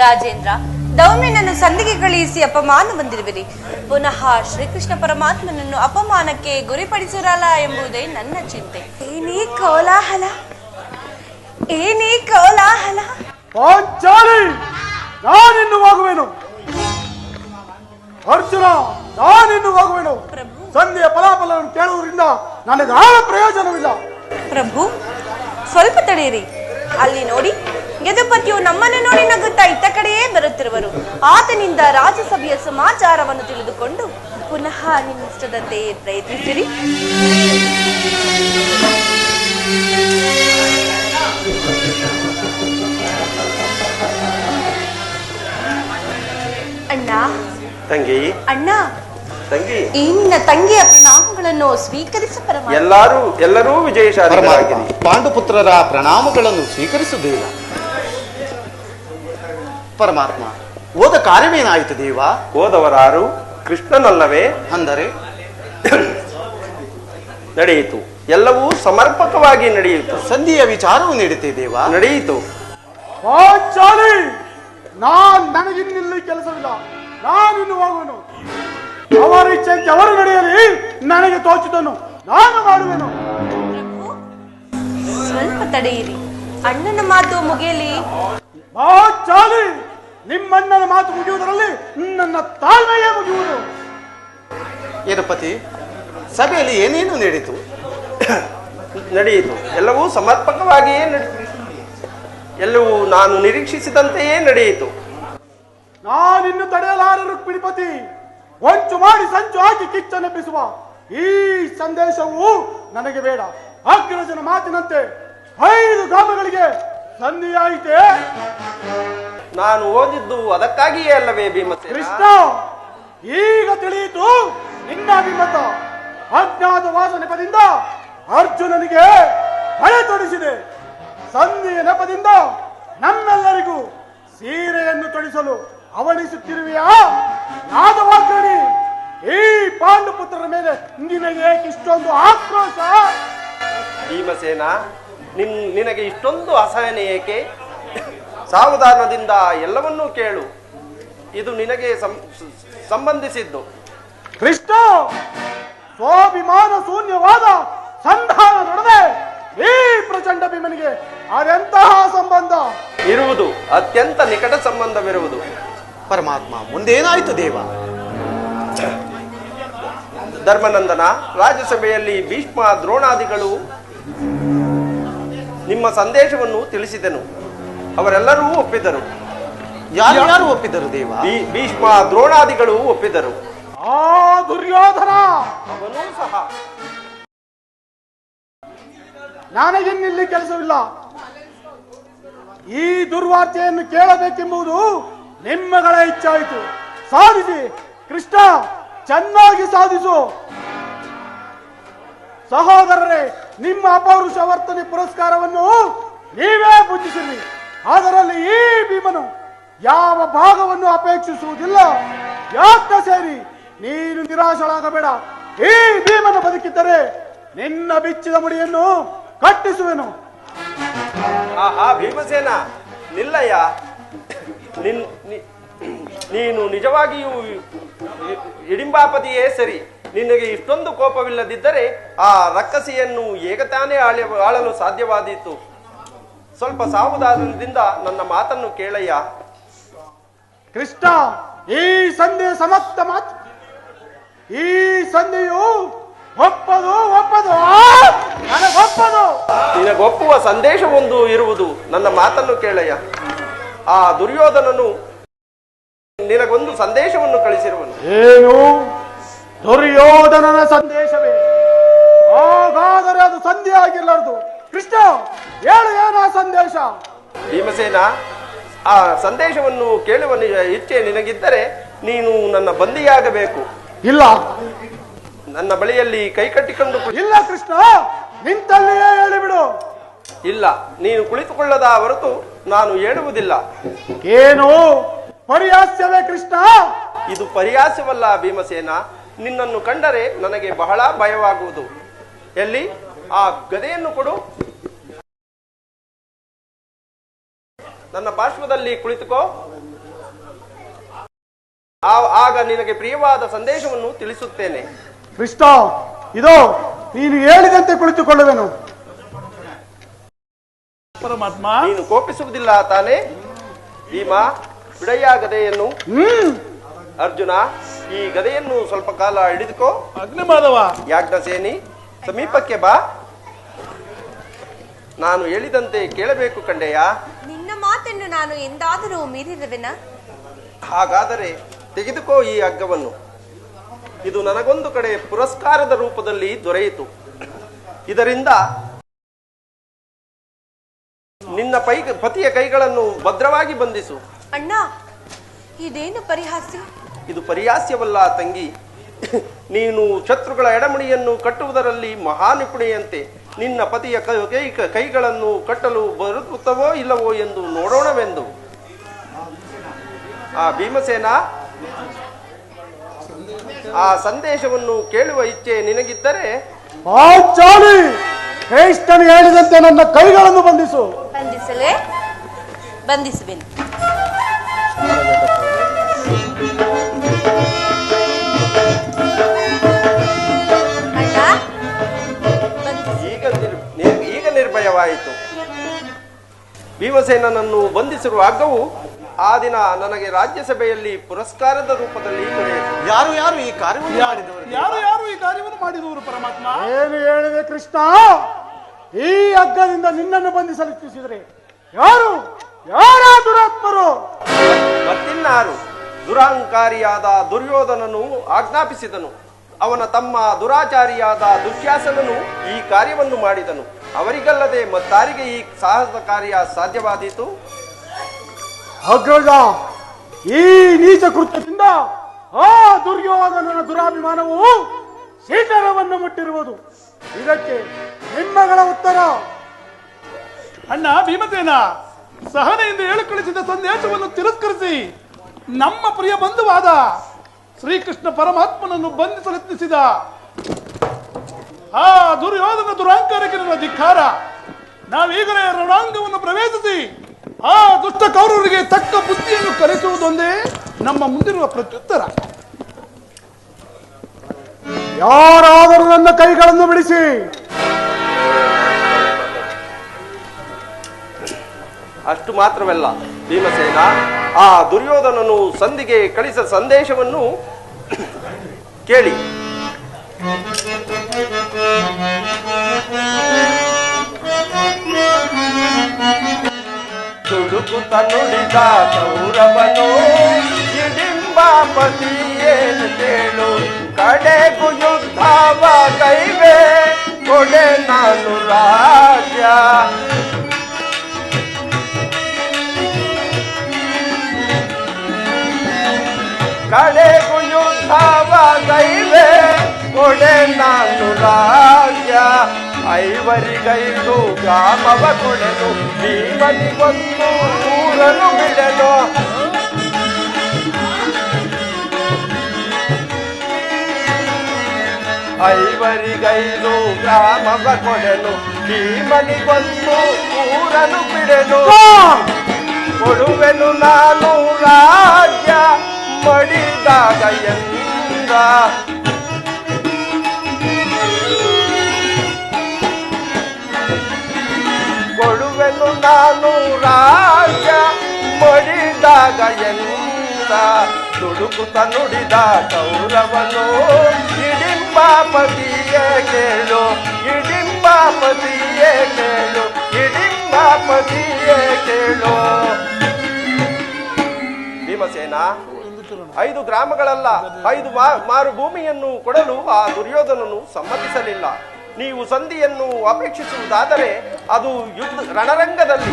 ರಾಜೇಂದ್ರ, ದೌಮ್ಯನನ್ನು ಸಂಧಿಗೆ ಕಳುಹಿಸಿ ಅಪಮಾನ ಹೊಂದಿರುವಿರಿ. ಪುನಃ ಶ್ರೀಕೃಷ್ಣ ಪರಮಾತ್ಮನನ್ನು ಅಪಮಾನಕ್ಕೆ ಗುರಿಪಡಿಸಿರಲ್ಲ ಎಂಬುದೇ ನನ್ನ ಚಿಂತೆ. ಏನೇ ಕೋಲಾಹಲ, ಏನೇ ಕೋಲಾಹಲ. ಪಾಂಚಾಲಿ, ನಾನಿನ್ನು ಹೋಗುವೆನು. ಅರ್ಜುನ, ನಾನಿನ್ನು ಹೋಗುವೆನು. ಪ್ರಭು, ಸಂಧಿಯ ಫಲಾಫಲವನ್ನು ಕೇಳುವುದರಿಂದ ನನಗೆ ಯಾವ ಪ್ರಯೋಜನವಿಲ್ಲ. ಪ್ರಭು, ಸ್ವಲ್ಪ ತಡೆಯಿರಿ. ಅಲ್ಲಿ ನೋಡಿ, ಯದುಪತಿಯು ನಮ್ಮನ್ನು ನೋಡಿ ನಗುತ್ತಾ ಇತ್ತ ಕಡೆಯೇ ಬರುತ್ತಿರುವರು. ಆತನಿಂದ ರಾಜಸಭೆಯ ಸಮಾಚಾರವನ್ನು ತಿಳಿದುಕೊಂಡು ಪುನಃ ನಿನ್ನಿಷ್ಟದಂತೆ ಪ್ರಯತ್ನಿಸಿರಿ. ಅಣ್ಣ ತಂಗಿ ಅಣ್ಣ, ತಂಗಿ ಈ ನಿನ್ನ ತಂಗಿಯ ಪ್ರಣಾಮಗಳನ್ನು ಸ್ವೀಕರಿಸ ಪರಮಾತ್ಮ. ಎಲ್ಲರೂ ವಿಜಯಶಾಲಿಗಳಾಗಿರಿ. ಪಾಂಡುಪುತ್ರರ ಪ್ರಣಾಮಗಳನ್ನು ಸ್ವೀಕರಿಸುವುದಿಲ್ಲ. ಪರಮಾತ್ಮ, ಓದ ಕಾರ್ಯವೇನಾಯಿತು ದೇವ? ಹೋದವರಾರು ಕೃಷ್ಣನಲ್ಲವೇ? ಅಂದರೆ ನಡೆಯಿತು, ಎಲ್ಲವೂ ಸಮರ್ಪಕವಾಗಿ ನಡೆಯಿತು. ಸಂಧಿಯ ವಿಚಾರವು ನೀಡುತ್ತೆ ದೇವ. ನಡೆಯಿತು. ಚಾಲಿ, ನನಗಿನ್ನಿಲ್ಲಿ ಕೆಲಸವಿಲ್ಲ, ನಾನಿನ್ನು ಹೋಗುವೆನು. ಅವರ ಇಚ್ಛೆಯಂತೆ ಅವರು ನಡೆಯಲಿ, ನನಗೆ ತೋಚಿದನು ನಾನು ಮಾಡುವೆನು. ಪ್ರಭು, ಸ್ವಲ್ಪ ತಡೆಯಿರಿ, ಅಣ್ಣನ ಮಾತು ಮುಗಿಯಲಿ. ಚಾಲಿ, ನಿಮ್ಮಣ್ಣನ ಮಾತು ಮುಗಿಯುವುದರಲ್ಲಿ ನನ್ನ ತಾಳ್ಮೆಯೇ ಮುಗಿಯುವುದು. ಯದುಪತಿ, ಸಭೆಯಲ್ಲಿ ಏನೇನು ನಡೆಯಿತು? ನಡೆಯಿತು, ಎಲ್ಲವೂ ಸಮರ್ಪಕವಾಗಿಯೇ ನಡೆಯಿತು. ಎಲ್ಲವೂ ನಾನು ನಿರೀಕ್ಷಿಸಿದಂತೆಯೇ ನಡೆಯಿತು. ನಾನಿನ್ನು ತಡೆಯಲಾರ ರುಕ್ಮಿಣಿಪತಿ. ಹೊಂಚು ಮಾಡಿ ಸಂಚು ಹಾಕಿ ಕಿಚ್ಚನೆಬ್ಬಿಸುವ ಈ ಸಂದೇಶವು ನನಗೆ ಬೇಡ. ಅಗ್ರಜನ ಮಾತಿನಂತೆ 5 ಗ್ರಾಮಗಳಿಗೆ ಸಂಧಿಯಾಯಿತೆ. ನಾನು ಓದಿದ್ದು ಅದಕ್ಕಾಗಿಯೇ ಅಲ್ಲವೇ ಭೀಮಸೇನ? ಕೃಷ್ಣ, ಈಗ ತಿಳಿಯಿತು ನಿನ್ನ ಅಭಿಮತ. ಅಜ್ಞಾತವಾಸ ನೆಪದಿಂದ ಅರ್ಜುನನಿಗೆ ಭಯ ತೊಡಿಸಿದೆ. ಸಂಧಿಯ ನೆಪದಿಂದ ನಮ್ಮೆಲ್ಲರಿಗೂ ಸೀರೆಯನ್ನು ತೊಡಿಸಲು ಅವಣಿಸುತ್ತಿರುವೆಯಾ? ಯಾದವಾಗ್ರಣಿ, ಈ ಪಾಂಡುಪುತ್ರರ ಮೇಲೆ ನಿನಗೆ ಇಷ್ಟೊಂದು ಆಕ್ರೋಶ? ಭೀಮಸೇನ, ನಿನಗೆ ಇಷ್ಟೊಂದು ಅಸಹನೆ ಏಕೆ? ಸಾವಧಾನದಿಂದ ಎಲ್ಲವನ್ನೂ ಕೇಳು. ಇದು ನಿನಗೆ ಸಂಬಂಧಿಸಿದ್ದು. ಕೃಷ್ಣ, ಸ್ವಾಭಿಮಾನ ಶೂನ್ಯವಾದ ಸಂಧಾನ ನಡೆದೆ ಈ ಪ್ರಚಂಡ ಭೀಮನಿಗೆ ಅದೆಂತಹ ಸಂಬಂಧ ಇರುವುದು? ಅತ್ಯಂತ ನಿಕಟ ಸಂಬಂಧವಿರುವುದು. ಪರಮಾತ್ಮ, ಮುಂದೇನಾಯಿತು ದೇವ? ಧರ್ಮನಂದನ, ರಾಜ್ಯಸಭೆಯಲ್ಲಿ ಭೀಷ್ಮ ದ್ರೋಣಾದಿಗಳು ನಿಮ್ಮ ಸಂದೇಶವನ್ನು ತಿಳಿಸಿದನು. ಅವರೆಲ್ಲರೂ ಒಪ್ಪಿದರು. ಯಾರು ಒಪ್ಪಿದರು ದೇವ? ಭೀಷ್ಮ ದ್ರೋಣಾದಿಗಳು ಒಪ್ಪಿದರು. ಆ ದುರ್ಯೋಧನ ಅವನೂ ಸಹ. ನನಗಿನ್ನಿಲ್ಲಿ ಕೆಲಸವಿಲ್ಲ. ಈ ದುರ್ವಾರ್ತೆಯನ್ನು ಕೇಳಬೇಕೆಂಬುದು ನಿಮ್ಮಗಳ ಇಚ್ಛಾಯಿತು. ಸಾಧಿಸಿ ಕೃಷ್ಣ, ಚೆನ್ನಾಗಿ ಸಾಧಿಸು. ಸಹೋದರರೇ, ನಿಮ್ಮ ಅಪೌರುಷ ವರ್ತನೆ ಪುರಸ್ಕಾರವನ್ನು ನೀವೇ ಪೂಜಿಸಿರಿ. ಅದರಲ್ಲಿ ಈ ಭೀಮನು ಯಾವ ಭಾಗವನ್ನು ಅಪೇಕ್ಷಿಸುವುದಿಲ್ಲ. ಯಾಕೆ ಸೇರಿ ನೀನು ನಿರಾಶಳಾಗಬೇಡ. ಈ ಭೀಮನು ಬದುಕಿದ್ದರೆ ನಿನ್ನ ಬಿಚ್ಚಿದ ಮುಡಿಯನ್ನು ಕಟ್ಟಿಸುವೆನು. ಆಹಾ ಭೀಮಸೇನ, ನಿಲ್ಲಯ್ಯ. ನೀನು ನಿಜವಾಗಿಯೂ ಹಿಡಿಂಬಾಪತಿಯೇ ಸರಿ. ನಿನಗೆ ಇಷ್ಟೊಂದು ಕೋಪವಿಲ್ಲದಿದ್ದರೆ ಆ ರಕ್ಕಸಿಯನ್ನು ಏಕತಾನೇ ಆಳಲು ಸಾಧ್ಯವಾದೀತು. ಸ್ವಲ್ಪ ಸಾವಧಾನದಿಂದ ನನ್ನ ಮಾತನ್ನು ಕೇಳಯ್ಯ. ಕೃಷ್ಣ, ಈ ಸಂಧಿಯ ಸಮಸ್ತ ಮಾತು, ಈ ಸಂಧಿಯು ಒಪ್ಪದು ನನಗೊಪ್ಪದು. ನಿನಗೊಪ್ಪುವ ಸಂದೇಶವೊಂದು ಇರುವುದು. ನನ್ನ ಮಾತನ್ನು ಕೇಳಯ್ಯ. ಆ ದುರ್ಯೋಧನನು ನಿನಗೊಂದು ಸಂದೇಶವನ್ನು ಕಳಿಸಿರುವನು. ಏನು? ದುರ್ಯೋಧನನ ಸಂದೇಶವೇ? ಹಾಗಾದರೆ ಅದು ಸಂಧಿ ಆಗಿರಲಾರದು. ಕೃಷ್ಣ, ಹೇಳು, ಏನ ಸಂದೇಶ? ಭೀಮಸೇನ, ಆ ಸಂದೇಶವನ್ನು ಕೇಳುವ ಇಚ್ಛೆ ನಿನಗಿದ್ದರೆ ನೀನು ನನ್ನ ಬಂದಿಯಾಗಬೇಕು. ಇಲ್ಲ, ನನ್ನ ಬಳಿಯಲ್ಲಿ ಕೈ ಕಟ್ಟಿಕೊಂಡು ಇಲ್ಲ ಕೃಷ್ಣ, ನಿಂತಲ್ಲಿಯೇ ಹೇಳಿಬಿಡು. ಇಲ್ಲ, ನೀನು ಕುಳಿತುಕೊಳ್ಳದ ಹೊರತು ನಾನು ಹೇಳುವುದಿಲ್ಲ. ಏನು ಪರಿಹಾಸ್ಯವೇ ಕೃಷ್ಣ? ಇದು ಪರಿಹಾಸ್ಯವಲ್ಲ ಭೀಮಸೇನ. ನಿನ್ನನ್ನು ಕಂಡರೆ ನನಗೆ ಬಹಳ ಭಯವಾಗುವುದು. ಎಲ್ಲಿ ಆ ಗದೆಯನ್ನು ಕೊಡು. ನನ್ನ ಪಾರ್ಶ್ವದಲ್ಲಿ ಕುಳಿತುಕೋ. ಆಗ ನಿನಗೆ ಪ್ರಿಯವಾದ ಸಂದೇಶವನ್ನು ತಿಳಿಸುತ್ತೇನೆ. ಕೃಷ್ಣ, ಇದು ನೀನು ಹೇಳಿದಂತೆ ಕುಳಿತುಕೊಳ್ಳುವೆನು. ಪರಮಾತ್ಮ, ನೀನು ಕೋಪಿಸುವುದಿಲ್ಲ ತಾನೇ? ಭೀಮ, ಬಿಡಯ್ಯ ಗದೆಯನ್ನು. ಅರ್ಜುನ, ಈ ಗದೆಯನ್ನು ಸ್ವಲ್ಪ ಕಾಲ ಹಿಡಿದುಕೋ. ಅಗ್ನಿಮಾಧವ, ಯಾಜ್ಞಸೇನಿ, ಸಮೀಪಕ್ಕೆ ಬಾ. ನಾನು ಹೇಳಿದಂತೆ ಕೇಳಬೇಕು ಕಂಡೆಯ. ನಿನ್ನ ಮಾತು ಮಾತನ್ನು ನಾನು ಎಂದಾದರೂ ಮೀರಿರುವೆನಾ? ಹಾಗಾದರೆ ತೆಗೆದುಕೋ ಈ ಹಗ್ಗವನ್ನು. ಇದು ನನಗೊಂದು ಕಡೆ ಪುರಸ್ಕಾರದ ರೂಪದಲ್ಲಿ ದೊರೆಯಿತು. ಇದರಿಂದ ನಿನ್ನ ಪತಿಯ ಕೈಗಳನ್ನು ಭದ್ರವಾಗಿ ಬಂಧಿಸು. ಅಣ್ಣ, ಇದೇನು ಪರಿಹಾಸ್ಯ? ಇದು ಪರಿಹಾಸ್ಯವಲ್ಲ ತಂಗಿ. ನೀನು ಶತ್ರುಗಳ ಎಡಮುಡಿಯನ್ನು ಕಟ್ಟುವುದರಲ್ಲಿ ಮಹಾನಿಪುಣೆಯಂತೆ ನಿನ್ನ ಪತಿಯ ಕೈಗಳನ್ನು ಕಟ್ಟಲು ಬರುತ್ತವೋ ಇಲ್ಲವೋ ಎಂದು ನೋಡೋಣವೆಂದು. ಆ ಭೀಮಸೇನ, ಆ ಸಂದೇಶವನ್ನು ಕೇಳುವ ಇಚ್ಛೆ ನಿನಗಿದ್ದರೆ ಶ್ರೇಷ್ಠನು ಹೇಳಿದಂತೆ ನನ್ನ ಕೈಗಳನ್ನು ಬಂಧಿಸು. ಬಂಧಿಸಲೇ? ಬಂಧಿಸುವೆನು. ಈಗ ನಿರ್ಭಯವಾಯಿತು. ಭೀಮಸೇನನನ್ನು ಬಂಧಿಸಿರುವ ಹಗ್ಗವು ಆ ದಿನ ನನಗೆ ರಾಜ್ಯಸಭೆಯಲ್ಲಿ ಪುರಸ್ಕಾರದ ರೂಪದಲ್ಲಿ ದೊರೆಯಿತು. ಯಾರು ಈ ಕಾರ್ಯವನ್ನು ಮಾಡಿದವರು? ಯಾರು ಈ ಕಾರ್ಯವನ್ನು ಮಾಡಿದವರು ಪರಮಾತ್ಮ? ಏನು ಹೇಳಿದೆ ಕೃಷ್ಣ? ಈ ಹಗ್ಗದಿಂದ ನಿನ್ನನ್ನು ಬಂಧಿಸಲು ಇಚ್ಛಿಸಿದರೆ ಯಾರ ದುರಾತ್ಮರು? ಮತ್ತಿನ್ನಾರು? ದುರಹಂಕಾರಿಯಾದ ದುರ್ಯೋಧನನು ಆಜ್ಞಾಪಿಸಿದನು. ಅವನ ತಮ್ಮ ದುರಾಚಾರಿಯಾದ ದುಶ್ಯಾಸನನು ಈ ಕಾರ್ಯವನ್ನು ಮಾಡಿದನು. ಅವರಿಗಲ್ಲದೆ ಮತ್ತಾರಿಗೆ ಈ ಸಾಹಸ ಕಾರ್ಯ ಸಾಧ್ಯವಾದೀತು? ಅಗ್ರಜ, ಈ ನೀಚ ಕೃತ್ಯದಿಂದ ಆ ದುರ್ಯೋಧನನ ದುರಾಭಿಮಾನವು ಶಿಖರವನ್ನು ಮುಟ್ಟಿರುವುದು. ಇದಕ್ಕೆ ನಿಮ್ಮಗಳ ಉತ್ತರ? ಅಣ್ಣ ಭೀಮಸೇನ, ಸಹನೆಯಿಂದ ಹೇಳಿ ಕಳಿಸಿದ ಸಂದೇಶವನ್ನು ತಿರಸ್ಕರಿಸಿ ನಮ್ಮ ಪ್ರಿಯ ಬಂಧುವಾದ ಶ್ರೀಕೃಷ್ಣ ಪರಮಾತ್ಮನನ್ನು ಬಂಧಿಸಲು ಯತ್ನಿಸಿದ ಆ ದುರ್ಯೋಧನ ದುರಹಂಕಾರಕ್ಕೆ ನನ್ನ ಧಿಕ್ಕಾರ. ನಾವೀಗಲೇ ರಣಾಂಗವನ್ನು ಪ್ರವೇಶಿಸಿ ಆ ದುಷ್ಟ ಕೌರವರಿಗೆ ತಕ್ಕ ಬುದ್ಧಿಯನ್ನು ಕಲಿಸುವುದೊಂದೇ ನಮ್ಮ ಮುಂದಿರುವ ಪ್ರತ್ಯುತ್ತರ. ಯಾರಾದರೂ ನನ್ನ ಕೈಗಳನ್ನು ಬಿಡಿಸಿ. ಅಷ್ಟು ಮಾತ್ರವಲ್ಲ ಭೀಮಸೇನ, ಆ ದುರ್ಯೋಧನನು ಸಂಧಿಗೆ ಕಳಿಸಿದ ಸಂದೇಶವನ್ನು ಕೇಳಿ. ತುಡುಕುತ್ತ ನುಡಿದ ಕೌರವನು ಹಿಡಿಂಬಾಪತಿಯೇನು ಕೇಳು, ಕಡೆಗೂ ಯುದ್ಧವ ಕೈವೇ ಕೊಡೆ ನಾನು ರಾಜ್ಯ. ಕಡೆಗೂ ಯುದ್ಧವ ಕೈವೇ ಕೊಡೆ ನಾನು ರಾಜ್ಯ. ಐವರಿಗೈದು ಗ್ರಾಮವ ಕೊಡೆನು, ಭೀಮನಿಗೊಂದು ಊರನು ಬಿಡೆನು. ಐವರಿಗೈದು ಗ್ರಾಮವ ಕೊಡೆನು, ಭೀಮನಿಗೊಂದು ಊರನು ಬಿಡೆನು. ಕೊಡುವೆನು ನಾನು ರಾಜ್ಯ ಮಡಿದಾಗ ಎಂದ. ಕೊಡುವೆನು ನಾನು ರಾಜ್ಯ ಮಡಿದಾಗ ಎಂದ. ತುಡುಕುತ್ತ ನುಡಿದ ಕೌರವನು ಹಿಡಿಂಬಾಪತಿಯೇ ಕೇಳು, ಹಿಡಿಂಬಾಪತಿಯೇ ಕೇಳು, ಹಿಡಿಂಬಾಪತಿಯೇ ಕೇಳು. ಭೀಮಸೇನ, 5 ಗ್ರಾಮಗಳಲ್ಲ 5 ಮಾರು ಭೂಮಿಯನ್ನು ಕೊಡಲು ಆ ದುರ್ಯೋಧನನು ಸಮ್ಮತಿಸಲಿಲ್ಲ. ನೀವು ಸಂಧಿಯನ್ನು ಅಪೇಕ್ಷಿಸುವುದಾದರೆ ಅದು ರಣರಂಗದಲ್ಲಿ,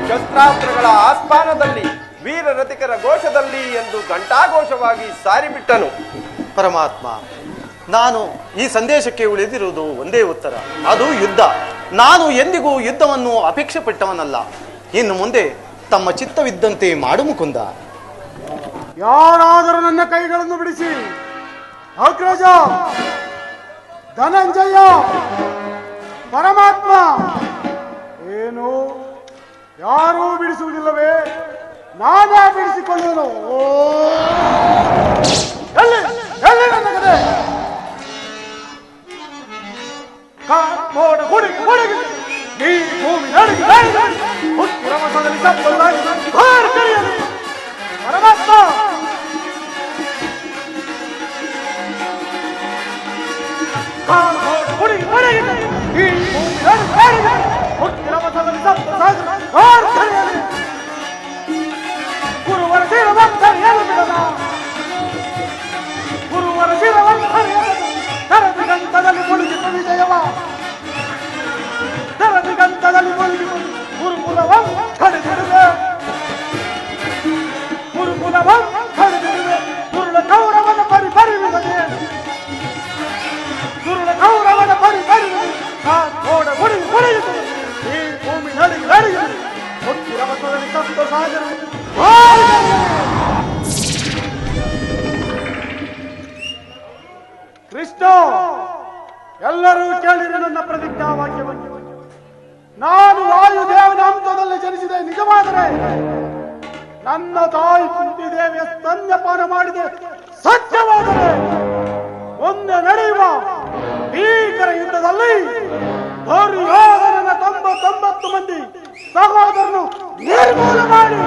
ಶಸ್ತ್ರಾಸ್ತ್ರಗಳ ಆಸ್ಥಾನದಲ್ಲಿ, ವೀರರಥಿಕರ ಘೋಷದಲ್ಲಿ ಎಂದು ಘಂಟಾಘೋಷವಾಗಿ ಸಾರಿಬಿಟ್ಟನು. ಪರಮಾತ್ಮ, ನಾನು ಈ ಸಂದೇಶಕ್ಕೆ ಉಳಿದಿರುವುದು ಒಂದೇ ಉತ್ತರ, ಅದು ಯುದ್ಧ. ನಾನು ಎಂದಿಗೂ ಯುದ್ಧವನ್ನು ಅಪೇಕ್ಷೆ ಪಟ್ಟವನಲ್ಲ. ಇನ್ನು ಮುಂದೆ ತಮ್ಮ ಚಿತ್ತವಿದ್ದಂತೆ ಮಾಡು ಮುಕುಂದ. ಯಾರಾದರೂ ನನ್ನ ಕೈಗಳನ್ನು ಬಿಡಿಸಿ. ಅಗ್ರಜ, ಧನಂಜಯ, ಪರಮಾತ್ಮ, ಏನು ಯಾರೂ ಬಿಡಿಸುವುದಿಲ್ಲವೇ? ನಾನೇ ಬಿಡಿಸಿಕೊಳ್ಳುವೆನು. ಎಲ್ಲಿ ನನ್ನ ಕಡೆ? ಈ ಭೂಮಿ ಪರಮಾತ್ಮ, ಪಡೆದಿರುವೆ ಗುರುಕುಲವ ಪಡೆದಿರುವೆ ಗುರುಳ ಗೌರವನ ಪರಿಪರಿವಿದೆ ಗುರುಳ ಗೌರವನ ಪರಿಪರಿವಿದೆ ನೋಡ ಗುಡಿ ಗುಡಿಯುತ್ತದೆ ಈ ಭೂಮಿ ನಡಿಗೆ ನಡಿಯುತ್ತದೆ ಮುತ್ತಿರವ ತೊಡಲಿ ಸಪ್ತ ಸಾಗರ ಕೃಷ್ಣ ಎಲ್ಲರೂ ಕೇಳಿರಿ ನನ್ನ ಪ್ರತಿಜ್ಞಾ ವಾಕ್ಯವನ್ನು. ನಾನು ವಾಯುದೇವನ ಹಂತದಲ್ಲಿ ಜನಿಸಿದೆ ನಿಜವಾದರೆ ನನ್ನ ತಾಯಿ ಕುಂತಿದೇವಿಯ ಸ್ತನ್ಯಪಾನ ಮಾಡಿದೆ ಸತ್ಯವಾದರೆ ಮುಂದೆ ನಡೆಯುವ ಭೀಕರ ಯುದ್ಧದಲ್ಲಿ ದುರ್ಯೋಧನನ 99 ಮಂದಿ ಸಹೋದರನು ನಿರ್ಮೂಲ ಮಾಡಿ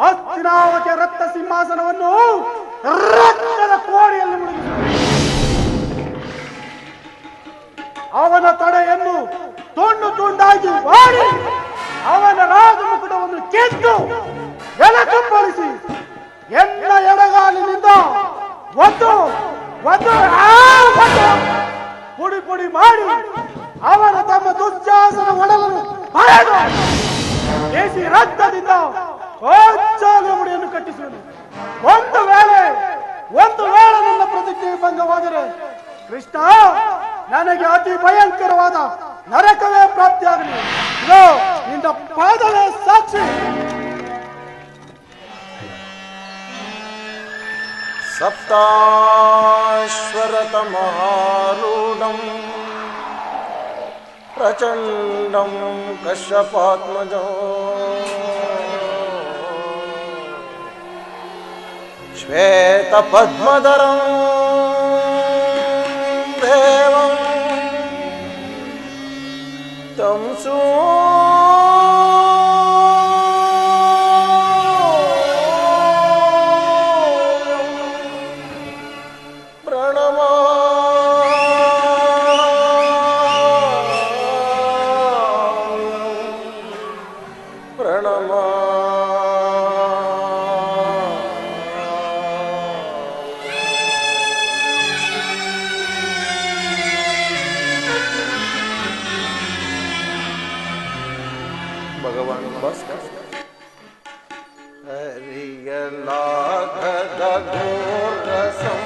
ಹಸ್ತಿನಾವತಿಯ ರಕ್ತ ಸಿಂಹಾಸನವನ್ನು ರಕ್ತದ ಕೋಡಿಯಲ್ಲಿ ಮುಳುಗಿಸಿದ ಅವನ ತಡೆಯನ್ನು ತುಂಡು ತುಂಡಾಗಿ ಮಾಡಿ ಅವನ ರಾಜಮುಕುಟವನ್ನು ಕಿತ್ತು ಎಲಕಂಬಳಿಸಿ ಎನ್ನ ಎಡಗಾಲಿನಿಂದ ಒಂದು ಪುಡಿ ಪುಡಿ ಮಾಡಿ ಅವನ ತಮ್ಮ ದುಶ್ಯಾಸನ ಒಡಲನ್ನು ಬರೆದು ದೇಸಿ ರಕ್ತದಿಂದ ಕೋಚಾಲೆ ಮುಡಿಯನ್ನು ಕಟ್ಟಿಸುವನು. ಒಂದು ವೇಳೆ ನನ್ನ ಪ್ರತಿಜ್ಞೆ ಭಂಗವಾದರೆ ಕೃಷ್ಣ ನನಗೆ ಅತಿ ಭಯಂಕರವಾದ ನರಕವೇ ಪ್ರಾಪ್ತಿಯಾಗಲಿ. ಇದು ನಿನ್ನ ಪಾದವೇ ಸಾಕ್ಷಿ. ಸಪ್ತಾಶ್ವರತಮಹಾರೂಢಂ ಪ್ರಚಂಡಂ ಕಶ್ಯಪಾತ್ಮಜೋ ಶ್ವೇತಪದ್ಮಧರಂ ದೇವಂ तं ಭಗವಾನ್ ಭಾಸ್ಕರ ಹರಿಯಲಾಗದ ಘೋರಸಂ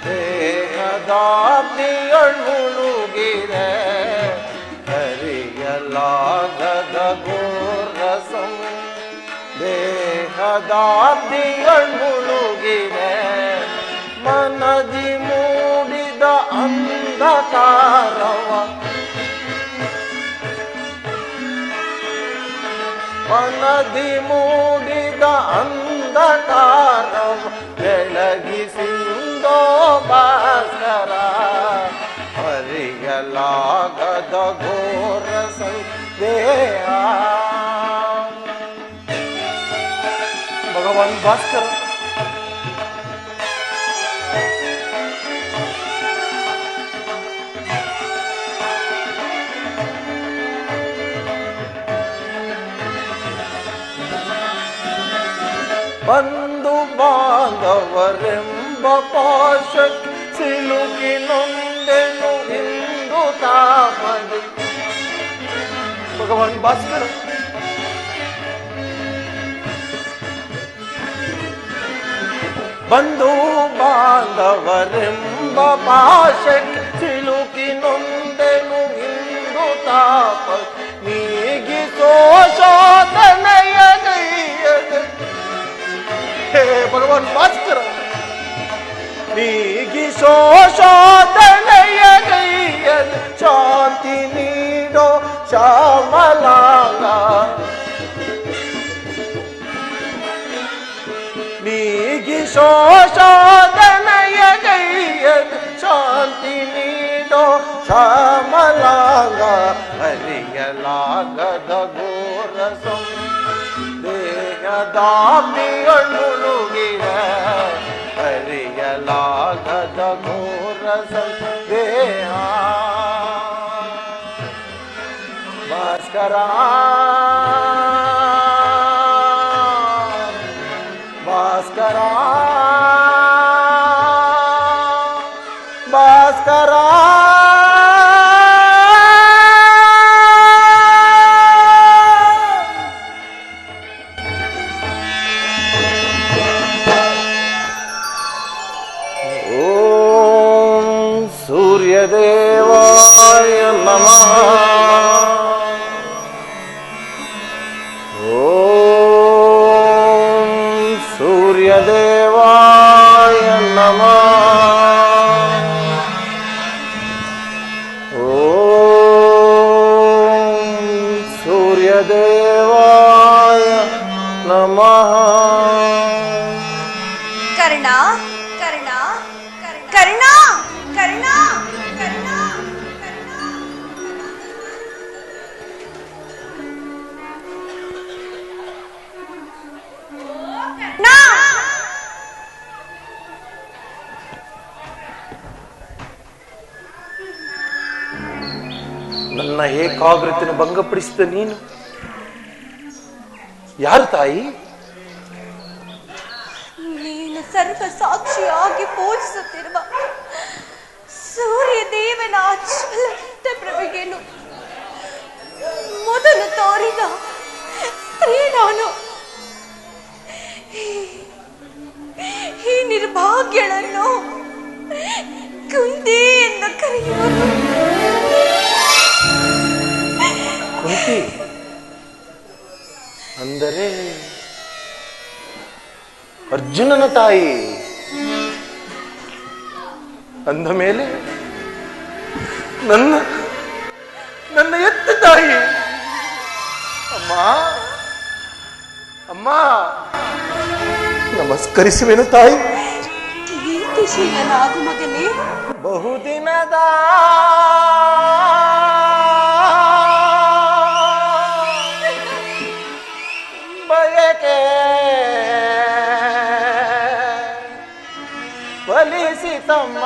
ದೇಹದಾಬ್ದಿಯಳುಗಿರೆ ಹರಿಯಲಾಗದ ಘೋರಸಂ ದೇಹದಾಬ್ದಿಯಳುಗಿರೆ ಮನದಿ ಮೂಡಿದ ಅಂಧಕಾರವ ಮನದಿ ಮೂಡಿದ ಅಂಧಕಾರವ ಬೆಳಗಿಸಿಂದೋ ಭಾಸ್ಕರ ಹರಿಯಲಾಗದ ಘೋರ ಸಂದೇಹ. ಭಗವಾನ್ ಭಾಸ್ಕರ ಬಂಧು ಬಾಂಧವರೆಂಬ ಪಾಶಕ್ಕೆ ಸಿಲುಕಿ ನೊಂದೆನು ಇಂದು ತಾಮದಿ. ಭಗವಾನ್ ಭಾಸ್ಕರ ಬಂಧು ಬಾಂಧವರೆಂಬ ಪಾಶಕ್ಕೆ ಸಿಲುಕಿ ನೊಂದೆನು ಇಂದು ತಾಪ ನೀಗಿಸೋ ಶೋಧನೆಯ ಗೈಯದ. ಹೇ ಭಗವಾನ್ ಭಾಸ್ಕರ ನೀಗಿಸೋ ಶೋಧನೆಯ ಗೈಯದ ಶಾಂತಿ ನೀಡೋ ಶ್ಯಾಮಲಾಂಗ. ನೀಗಿಸೋ ಶೋಧನೆಯ ಗೈಯದ ಶಾಂತಿ ನೀಡೋ ಶ್ಯಾಮಲಾಂಗ. ಹರಿಯಲಾಗದ ಘೋರ ದೇಹದಾಬ್ದಿಯಳುಗಿರ ಹರಿಯಲಾಗದ ಘೋರ ಸಂದೇಹ. ಭಾಸ್ಕರ ಭಾಸ್ಕರ ಭಾಸ್ಕರ ಓಂ ಸೂರ್ಯದೇವಾಯ ನಮಃ. ಓಂ ಸೂರ್ಯದೇವಾಯ ನಮಃ. ಕರ್ಣ ಕರ್ಣ ಕರ್ಣ ಕರ್ಣ ಕರ್ಣ ನನ್ನ ಏಕಾಗ್ರತೆಯನ್ನು ಭಂಗಪಡಿಸಿದ ನೀನು ಯಾರು ತಾಯಿ? ನೀನು ಸರ್ವ ಸಾಕ್ಷಿಯಾಗಿ ಪೂಜಿಸುತ್ತಿರುವ ಸೂರ್ಯ ದೇವನ ಜ್ವಲಂತ ಪ್ರಭೆಯನ್ನು ಮೊದಲು ತೋರಿದ ಸ್ತ್ರೀ ನಾನು. ಈ ನಿರ್ಭಾಗ್ಯಳನ್ನು ಕುಂತಿ ಎಂದು ಕರೆಯುವರು. ಕುಂತಿ ಅಂದರೆ ಅರ್ಜುನನ ತಾಯಿ. ಅಂದ ಮೇಲೆ ನನ್ನ ನನ್ನ ಎತ್ತ ತಾಯಿ. ಅಮ್ಮ ಅಮ್ಮ ನಮಸ್ಕರಿಸುವೆನು ತಾಯಿ. ಕೀರ್ತಿಶೀಲನಾಗು ಮಗನೇ. ಬಹುದಿನದ ಬಯಕೆ ಫಲಿಸಿತಮ್ಮ.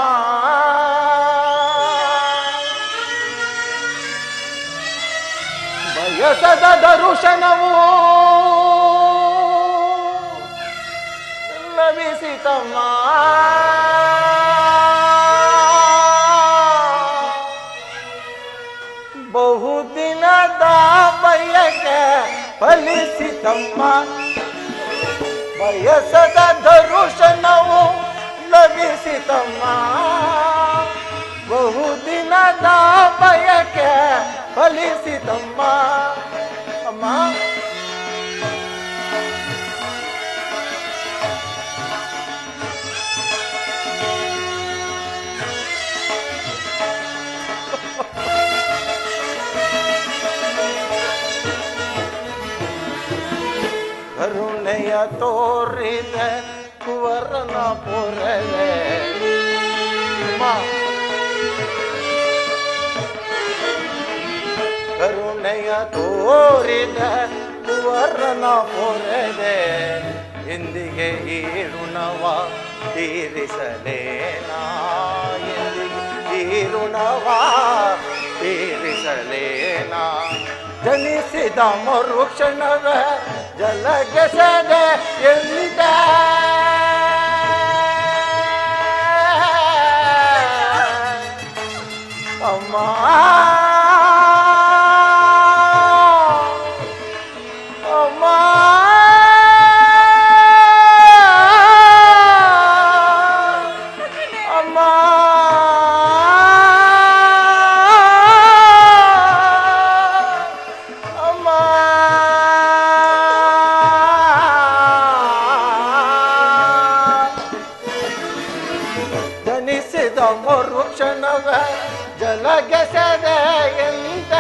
ಬಯಸದ ದರುಶನವು ಲಭಿಸಿತಮ್ಮ. ಬಹುದಿನದ ಬಯಕೆ ಫಲಿಸಿತಮ್ಮ. ಬಯಸದ ದರುಶನವು ಲಭಿಸಿತಮ್ಮ. ಬಹುದಿನದ ಬಯಕೆ ಫಲಿಸಿತಮ್ಮ. ಅಮ್ಮ ಕರುಣೆಯ ತೋರಿದ ಕುವರನ ಪೊರಲೆ. ಕರುಣೆಯ ತೋರಿದ ಕುವರನ ಪೊರದೆ ಎಂದಿಗೆ ಈ ಋಣವ ತೀರಿಸಲೇನಾ. ಎಂದಿಗೆ ಈ ಋಣವ ತೀರಿಸಲೇನಾ. ಜನಿಸಿದ ಮರುಕ್ಷಣವ ಜಲಗೆಸದೆ ಎಂದಿದೆ. ಅಮ್ಮ ಅಮ್ಮ ಅಮ್ಮ ಅಮ್ಮ ಜನಿಸಿದ ಮರುಕ್ಷಣವ ಜಲಗೆಸದೆ ಎಂದ.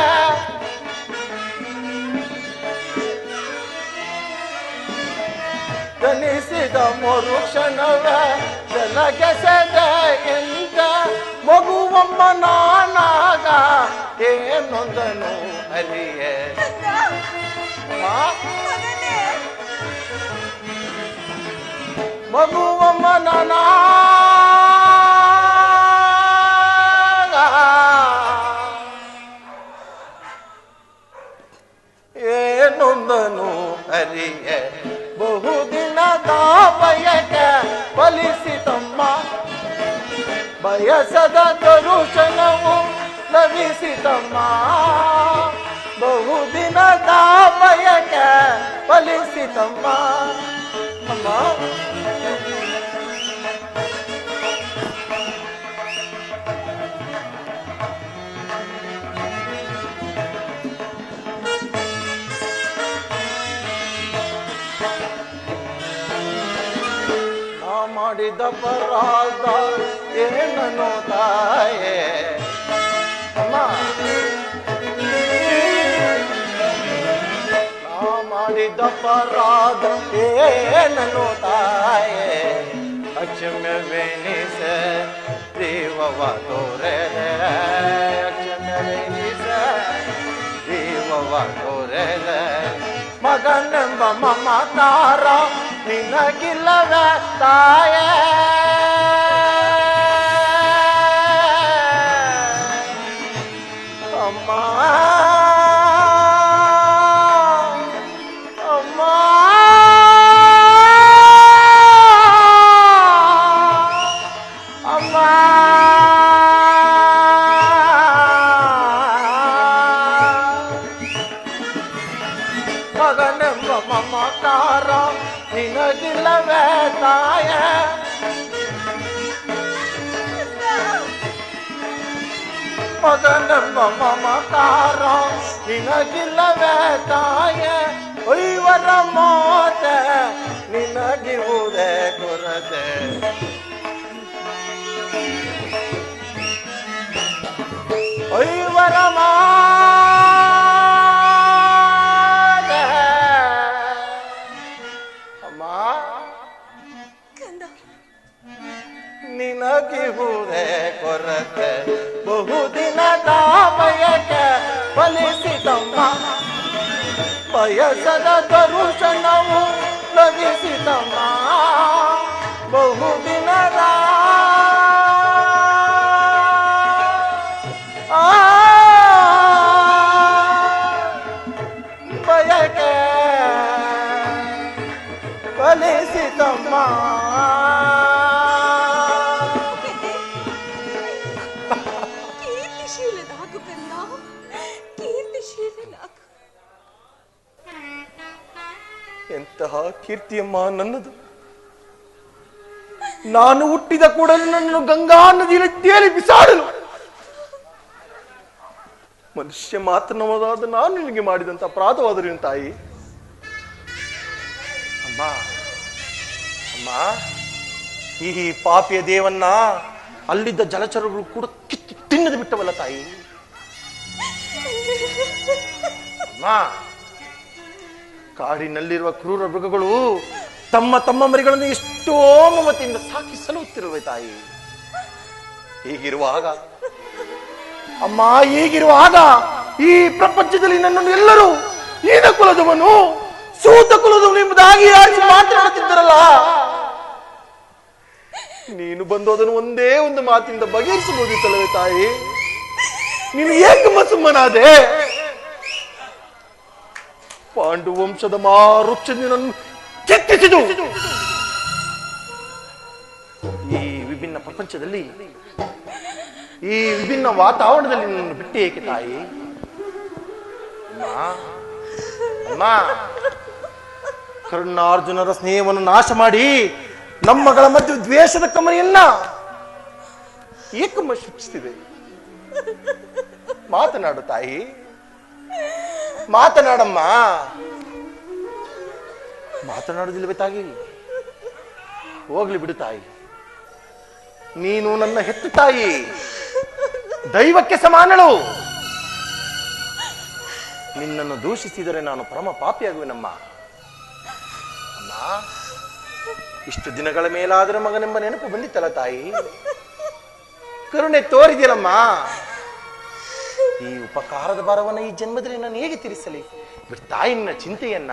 ಜನಿಸಿದ ಮರುಕ್ಷಣವ ಜಲಗೆಸದೆ ಎಂದ. ಮಗುವಮ್ಮ ನಾನಾಗ ಏನೊಂದನು ಅರಿಯೆ. ಮಗುವಮ್ಮ ನಾನಾಗ ಏನೊಂದನು ಅರಿಯೆ. ಬಹುದಿನದ ಬಯಕೆ ಫಲಿಸಿತಮ್ಮ. ಬಯಸದ ದರುಶನವು ಲಭಿಸಿತಮ್ಮ. ಬಹುದಿನದ ಬಯಕೆ ಫಲಿಸಿತಮ್ಮ. ಅಮ್ಮ ಮಾಡಿದ ಪರಾಧ ಏನನ್ನು ತಾಯೇ ಅಮ್ಮ ನಾ ಮಾಡಿದ ಪರಾಧ ಏನನ್ನು ತಾಯೇ ಅಕ್ಷಮ್ಯವೆನಿಸ ದೇವವ ತೋರೆ ಅಕ್ಷಮ್ಯವೆನಿಸ ದೇವವ ತೋರೆಲ ಮಗನೆಂಬ ಮಮತಾರ ನಿನಗಿಲ್ಲವೇ ತಾಯೇ ಅಮ್ಮ ಅಮ್ಮ ಅಮ್ಮ ಮಗನೆಂಬ ಮಮಕಾರ ನಿನಗಿಲ್ಲವೇ ತಾಯೇ ಮಗನೆಂಬ ಮಮಕಾರ ನಿನಗಿಲ್ಲವೇ ತಾಯೇ ಐವರ ಮೋತೆ ನಿನಗಿವುದೇ ಕೊರತೆ ಐವರ ಮಾತೆ ಅಮ್ಮ ನಿನಗಿವುದೇ ಕೊರತೆ ಬಹುದಿನದ ಬಯಕೆ ಫಲಿಸಿತಮ್ಮ ಬಯಸದ ದರುಶನವು ಲಭಿಸಿತಮ್ಮ ಬಹುದಿನದ ಬಯಕೆ ಫಲಿಸಿತಮ್ಮ ಕೀರ್ತಿಶೀಲನಾಗು ಕಂದ, ಕೀರ್ತಿಶೀಲನಾಗು. ಎಂತಹ ಕೀರ್ತಿಯಮ್ಮ ನನ್ನದು. ನಾನು ಹುಟ್ಟಿದ ಕೂಡಲೇ ನನ್ನನ್ನು ಗಂಗಾ ನದಿಯಲ್ಲಿ ತೇಲಿ ಬಿಸಾಡಲು ಮನುಷ್ಯ ಮಾತನವಾದ ನಾನು ನಿನಗೆ ಮಾಡಿದಂತ ಅಪರಾಧವಾದರೂ ತಾಯಿ. ಅಮ್ಮ ಅಮ್ಮ ಈ ಪಾಪಿಯ ದೇವನ್ನ ಅಲ್ಲಿದ್ದ ಜಲಚರಗಳು ಕೂಡ ಕಿತ್ತು ತಿನ್ನದು ಬಿಟ್ಟವಲ್ಲ ತಾಯಿ. ಅಮ್ಮ ಕಾಡಿನಲ್ಲಿರುವ ಕ್ರೂರ ಮೃಗಗಳು ತಮ್ಮ ತಮ್ಮ ಮರಿಗಳನ್ನು ಎಷ್ಟೋ ಮಮತೆಯಿಂದ ಸಾಕಿ ಸಲುತ್ತಿರುವೆ ತಾಯಿ. ಹೀಗಿರುವಾಗ ಅಮ್ಮ ಹೀಗಿರುವಾಗ ಈ ಪ್ರಪಂಚದಲ್ಲಿ ನನ್ನನ್ನು ಎಲ್ಲರೂ ಹೀನ ಕುಲದವನು ಸೂತ ಕುಲದವನು ಎಂಬುದಾಗಿ ಆರಿಸಿ ಮಾತನಾಡುತ್ತಿದ್ದರಲ್ಲ, ನೀನು ಬಂದು ಅದನ್ನು ಒಂದೇ ಒಂದು ಮಾತಿನಿಂದ ಬಗೆಹರಿಸಬಹುದಿತ್ತಲ್ಲವೇ ತಾಯಿ. ನೀನು ಏಕಮ್ಮ ಸುಮ್ಮನಾದೆ. ಪಾಂಡು ವಂಶದ ಮಾರುಕ್ಷ ನಿನ್ನನ್ನು ಕೆತ್ತಿಸಿದು. ಈ ವಿಭಿನ್ನ ಪ್ರಪಂಚದಲ್ಲಿ ಈ ವಿಭಿನ್ನ ವಾತಾವರಣದಲ್ಲಿ ನಿನ್ನನ್ನು ಬಿಟ್ಟು ಏಕೆ ತಾಯಿ. ಅಮ್ಮ ಕರ್ಣಾರ್ಜುನರ ಸ್ನೇಹವನ್ನು ನಾಶ ಮಾಡಿ ನಮ್ಮಗಳ ಮಧ್ಯೆ ದ್ವೇಷದ ಕಮನಿಯನ್ನ ಏಕಮ್ಮ ಸೃಷ್ಟಿಸಿದೆ. ಮಾತನಾಡು ತಾಯಿ, ಮಾತನಾಡಮ್ಮ. ಮಾತನಾಡುದಿಲ್ಲವೇ ತಾಯಿ? ಹೋಗ್ಲಿ ಬಿಡು ತಾಯಿ, ನೀನು ನನ್ನ ಹೆತ್ತ ತಾಯಿ, ದೈವಕ್ಕೆ ಸಮಾನಳು. ನಿನ್ನನ್ನು ದೂಷಿಸಿದರೆ ನಾನು ಪರಮ ಪಾಪಿಯಾಗುವೆನಮ್ಮ. ಅಮ್ಮ ಇಷ್ಟು ದಿನಗಳ ಮೇಲಾದರೆ ಮಗನೆಂಬ ನೆನಪು ಬಂದಿತ್ತಲ್ಲ ತಾಯಿ. ಕರುಣೆ ತೋರಿದಿರಮ್ಮ. ಈ ಉಪಕಾರದ ಭಾರವನ್ನು ಈ ಜನ್ಮದಲ್ಲಿ ನಾನು ಹೇಗೆ ತೀರಿಸಲಿ? ತಾಯಿ ನಿನ್ನ ಚಿಂತೆಯನ್ನ.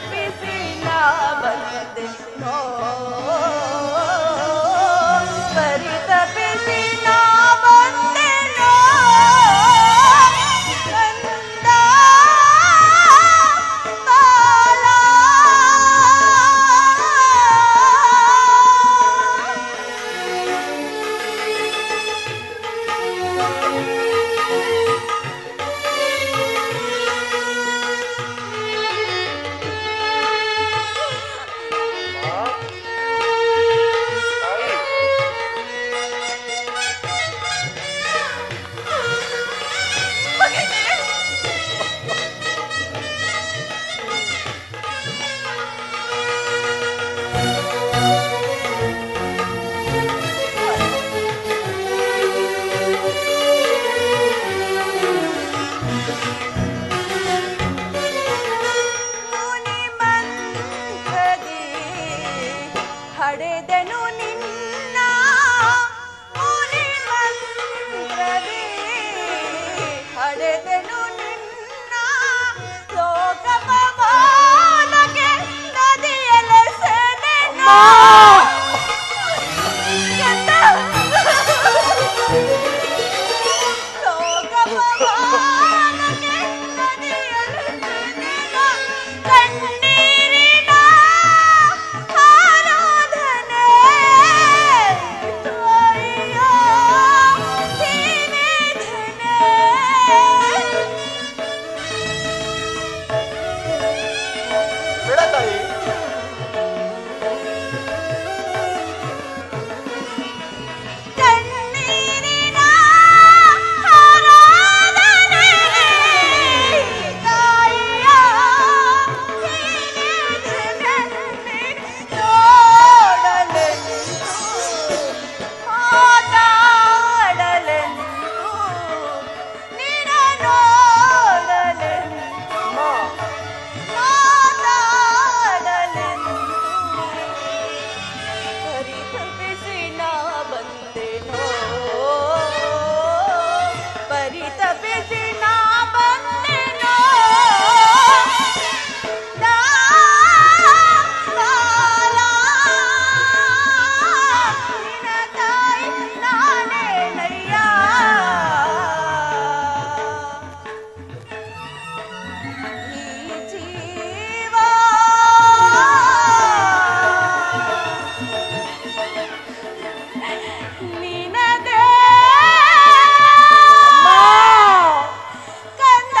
ಪರಿತಪಿಸಿ ನಾ ಬಂದೆನೋ ಪರಿತಪಿಸಿ ನಾ ಬಂದೆನೋ ಕಂದ ಬಾಲ ಹಡೆದೆನು ನಿನ್ನ ಮುನಿ ಮಂತ್ರದಿ ಹಡೆದೆನು ನಿನ್ನ ಲೋಕ ಪವಾದಕ್ಕೆ ನದಿಯಲೆಸೆದೆನು ಲೋಕ ಪವಾದಕ್ಕೆ ನದಿಯಲೆಸೆದೆನು ಕಣ್ಣೀರಿನ ಆರಾಧನೆ ತಾಯಿಯ ನಿವೇದನೆ ಬೇಡ ತಾಯಿ. ಕಣ್ಣೀರಿನ ಆರಾಧನೆ ತಾಯಿಯ ನಿವೇದನೆ ನೋಡಲೆಂದು ಮಾತಾಡಲೆಂದು ನಿನ್ನ ನೋಡಲೆಂದು ಮಾತಾಡಲೆಂದು ಪರಿತಪಿಸಿ ನಾ ಬಂದೆನೋ ಪರಿತಪಿಸಿ ನಾ ಬಂದೆನೋ ಬಾಲ ನಿನ್ನ ತಾಯಿ ನಾನೇನಯ್ಯ ಈ ಜೀವ ನಿನದೇ ಕಂದ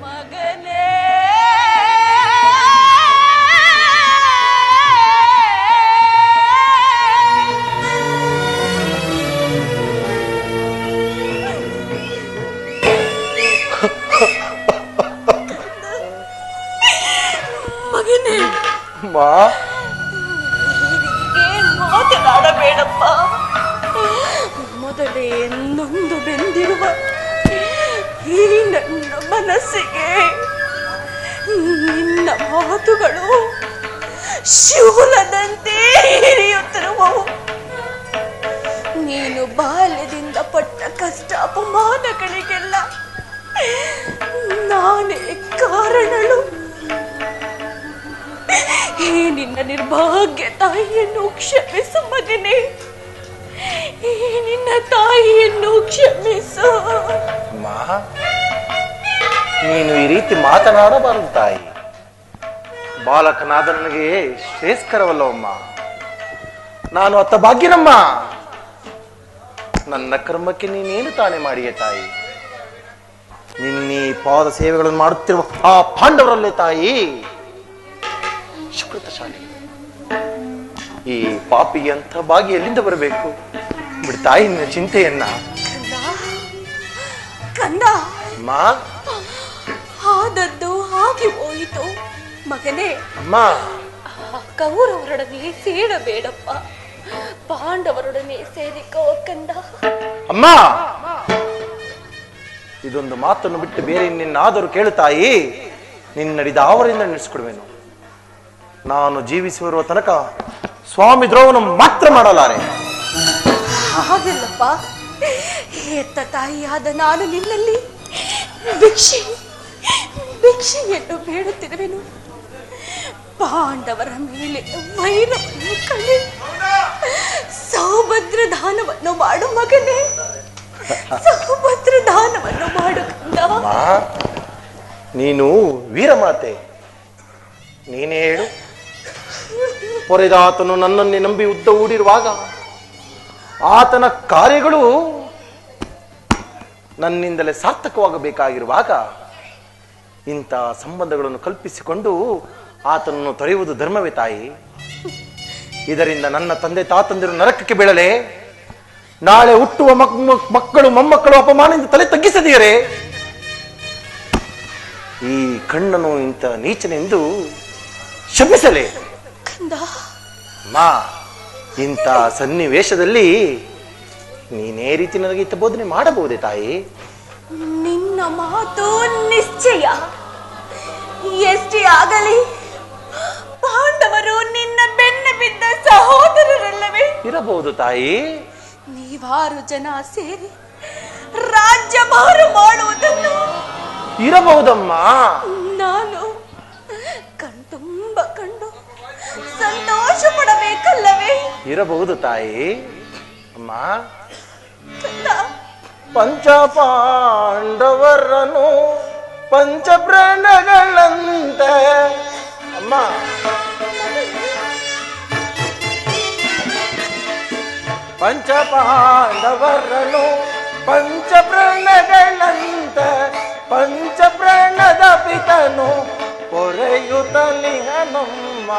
ಮಗನೇ ಮಗನೇ ಮಾ ಏನ್ ಮಾತನಾಡಬೇಡಪ್ಪ ಮೊದಲೇ ನೊಂದು ಬೆಂದಿರುವ ಈ ನನ್ನ ಮನಸ್ಸಿಗೆ ನಿನ್ನ ಮಾತುಗಳು ಶೂಲದಂತೆ ಹಿರಿಯುತ್ತಿರುವವು ನೀನು ಬಾಲ್ಯದಿಂದ ಪಟ್ಟ ಕಷ್ಟ ಅಪಮಾನಗಳಿಗೆಲ್ಲ ನಾನೇ ಕಾರಣಳು ಈ ನಿನ್ನ ನಿರ್ಭಾಗ್ಯ ತಾಯಿಯನ್ನು ಕ್ಷಮಿಸು ಮಗನೇ ಈ ನಿನ್ನ ತಾಯಿಯನ್ನು ಕ್ಷಮಿಸು ಅಮ್ಮ, ನೀನು ಈ ರೀತಿ ಮಾತನಾಡಬಾರದು ತಾಯಿ. ಬಾಲಕನಾದ ನನಗೆ ಶ್ರೇಷ್ಠಕರವಲ್ಲವಮ್ಮ. ನಾನು ಅತ್ತ ಭಾಗ್ಯನಮ್ಮ. ನನ್ನ ಕರ್ಮಕ್ಕೆ ನೀನೇನು ತಾನೇ ಮಾಡಿಯೇ ತಾಯಿ? ನಿನ್ನೆ ಪಾದ ಸೇವೆಗಳನ್ನು ಮಾಡುತ್ತಿರುವ ಆ ಪಾಂಡವರಲ್ಲೇ ತಾಯಿ ಸುಕೃತಶಾಲಿ. ಈ ಪಾಪಿಗೆ ಅಂತ ಭಾಗ್ಯ ಎಲ್ಲಿಂದ ಬರಬೇಕು? ಬಿಡು ತಾಯಿ ನಿನ್ನ ಚಿಂತೆಯನ್ನ. ಕಂದ ಅಮ್ಮ, ಆದದ್ದು ಹಾಗೆ ಹೋಯಿತು ಮಗನೇ. ಅಮ್ಮ, ಕೌರವರೊಡನೆ ಸೇರಬೇಡಪ್ಪ, ಪಾಂಡವರೊಡನೆ ಸೇರಿಕೋ ಕಂದ. ಅಮ್ಮ, ಇದೊಂದು ಮಾತನ್ನು ಬಿಟ್ಟು ಬೇರೆ ನಿನ್ನಾದರೂ ಕೇಳುತ್ತಾಯಿ, ನಿನ್ನಡಿದ ಅವರಿಂದ ನಡೆಸಿಕೊಡುವೆನು. ನಾನು ಜೀವಿಸಿರುವ ತನಕ ಸ್ವಾಮಿ ದ್ರೋಹವನ್ನು ಮಾತ್ರ ಮಾಡಲಾರೆ. ಹಾಗಲ್ಲಪ್ಪ, ಹೆತ್ತ ತಾಯಿಯಾದ ನಾನು ನಿನ್ನಲ್ಲಿ ಭಿಕ್ಷೆಯನ್ನು ಬೇಡುತ್ತಿರುವೆನು. ಪಾಂಡವರ ಮೇಲೆ ವೈರವನ್ನು ಕಳೆ ಸೌಭದ್ರ ದಾನವನ್ನು ಮಾಡು ಮಗನೇ, ಸೌಭದ್ರ ದಾನವನ್ನು ಮಾಡು ಕಂದ. ನೀನು ವೀರಮಾತೆ, ನೀನೇ ಹೇಳು. ಪೊರೆದಾತನು ನನ್ನನ್ನೇ ನಂಬಿ ಉದ್ದ ಹೂಡಿರುವಾಗ ಆತನ ಕಾರ್ಯಗಳು ನನ್ನಿಂದಲೇ ಸಾರ್ಥಕವಾಗಬೇಕಾಗಿರುವಾಗ ಇಂಥ ಸಂಬಂಧಗಳನ್ನು ಕಲ್ಪಿಸಿಕೊಂಡು ಆತನನ್ನು ತೊರೆಯುವುದು ಧರ್ಮವೇ ತಾಯಿ? ಇದರಿಂದ ನನ್ನ ತಂದೆ ತಾತಂದಿರು ನರಕಕ್ಕೆ ಬೀಳಲೆ, ನಾಳೆ ಹುಟ್ಟುವ ಮಕ್ಕಳು ಮೊಮ್ಮಕ್ಕಳು ಅಪಮಾನದಿಂದ ತಲೆ ತಗ್ಗಿಸದಿಯರೆ, ಈ ಕಣ್ಣನು ಇಂಥ ನೀಚನೆಂದು ಶಪಿಸಲೇ? ಮಾ, ಇಂಥ ಸನ್ನಿವೇಶದಲ್ಲಿ ನೀನೇ ರೀತಿ ನನಗೆ ಇಂಥ ಬೋಧನೆ ಮಾಡಬಹುದೇ ತಾಯಿ? ನಿನ್ನ ಮಾತು ನಿಶ್ಚಯ. ಎಷ್ಟೇ ಆಗಲಿ ಪಾಂಡವರು ನಿನ್ನ ಬೆನ್ನ ಬಿದ್ದ ಸಹೋದರರಲ್ಲವೇ? ಇರಬಹುದು ತಾಯಿ. ನೀವಾರು ಜನ ಸೇರಿ ರಾಜ್ಯಭಾರ ಮಾಡುವುದನ್ನು ಇರಬಹುದಮ್ಮ. ನಾನು ಕಣ್ತುಂಬ ಕಂಡು ಸಂತೋಷ ಪಡಬೇಕಲ್ಲವೇ? ಇರಬಹುದು ತಾಯಿ. ಅಮ್ಮ, ಕಂದ, ಪಂಚ ಪಾಂಡವರನು ಪಂಚಪ್ರಾಣಗಳಂತೆ. ಅಮ್ಮ, ಪಂಚ ಪಾಂಡವರನು ಪಂಚಪ್ರಾಣಗಳಂತೆ ಪಂಚಪ್ರಾಣದ ಪಿತನು ಪೊರೆಯುತ್ತಲಿಹನಮ್ಮ.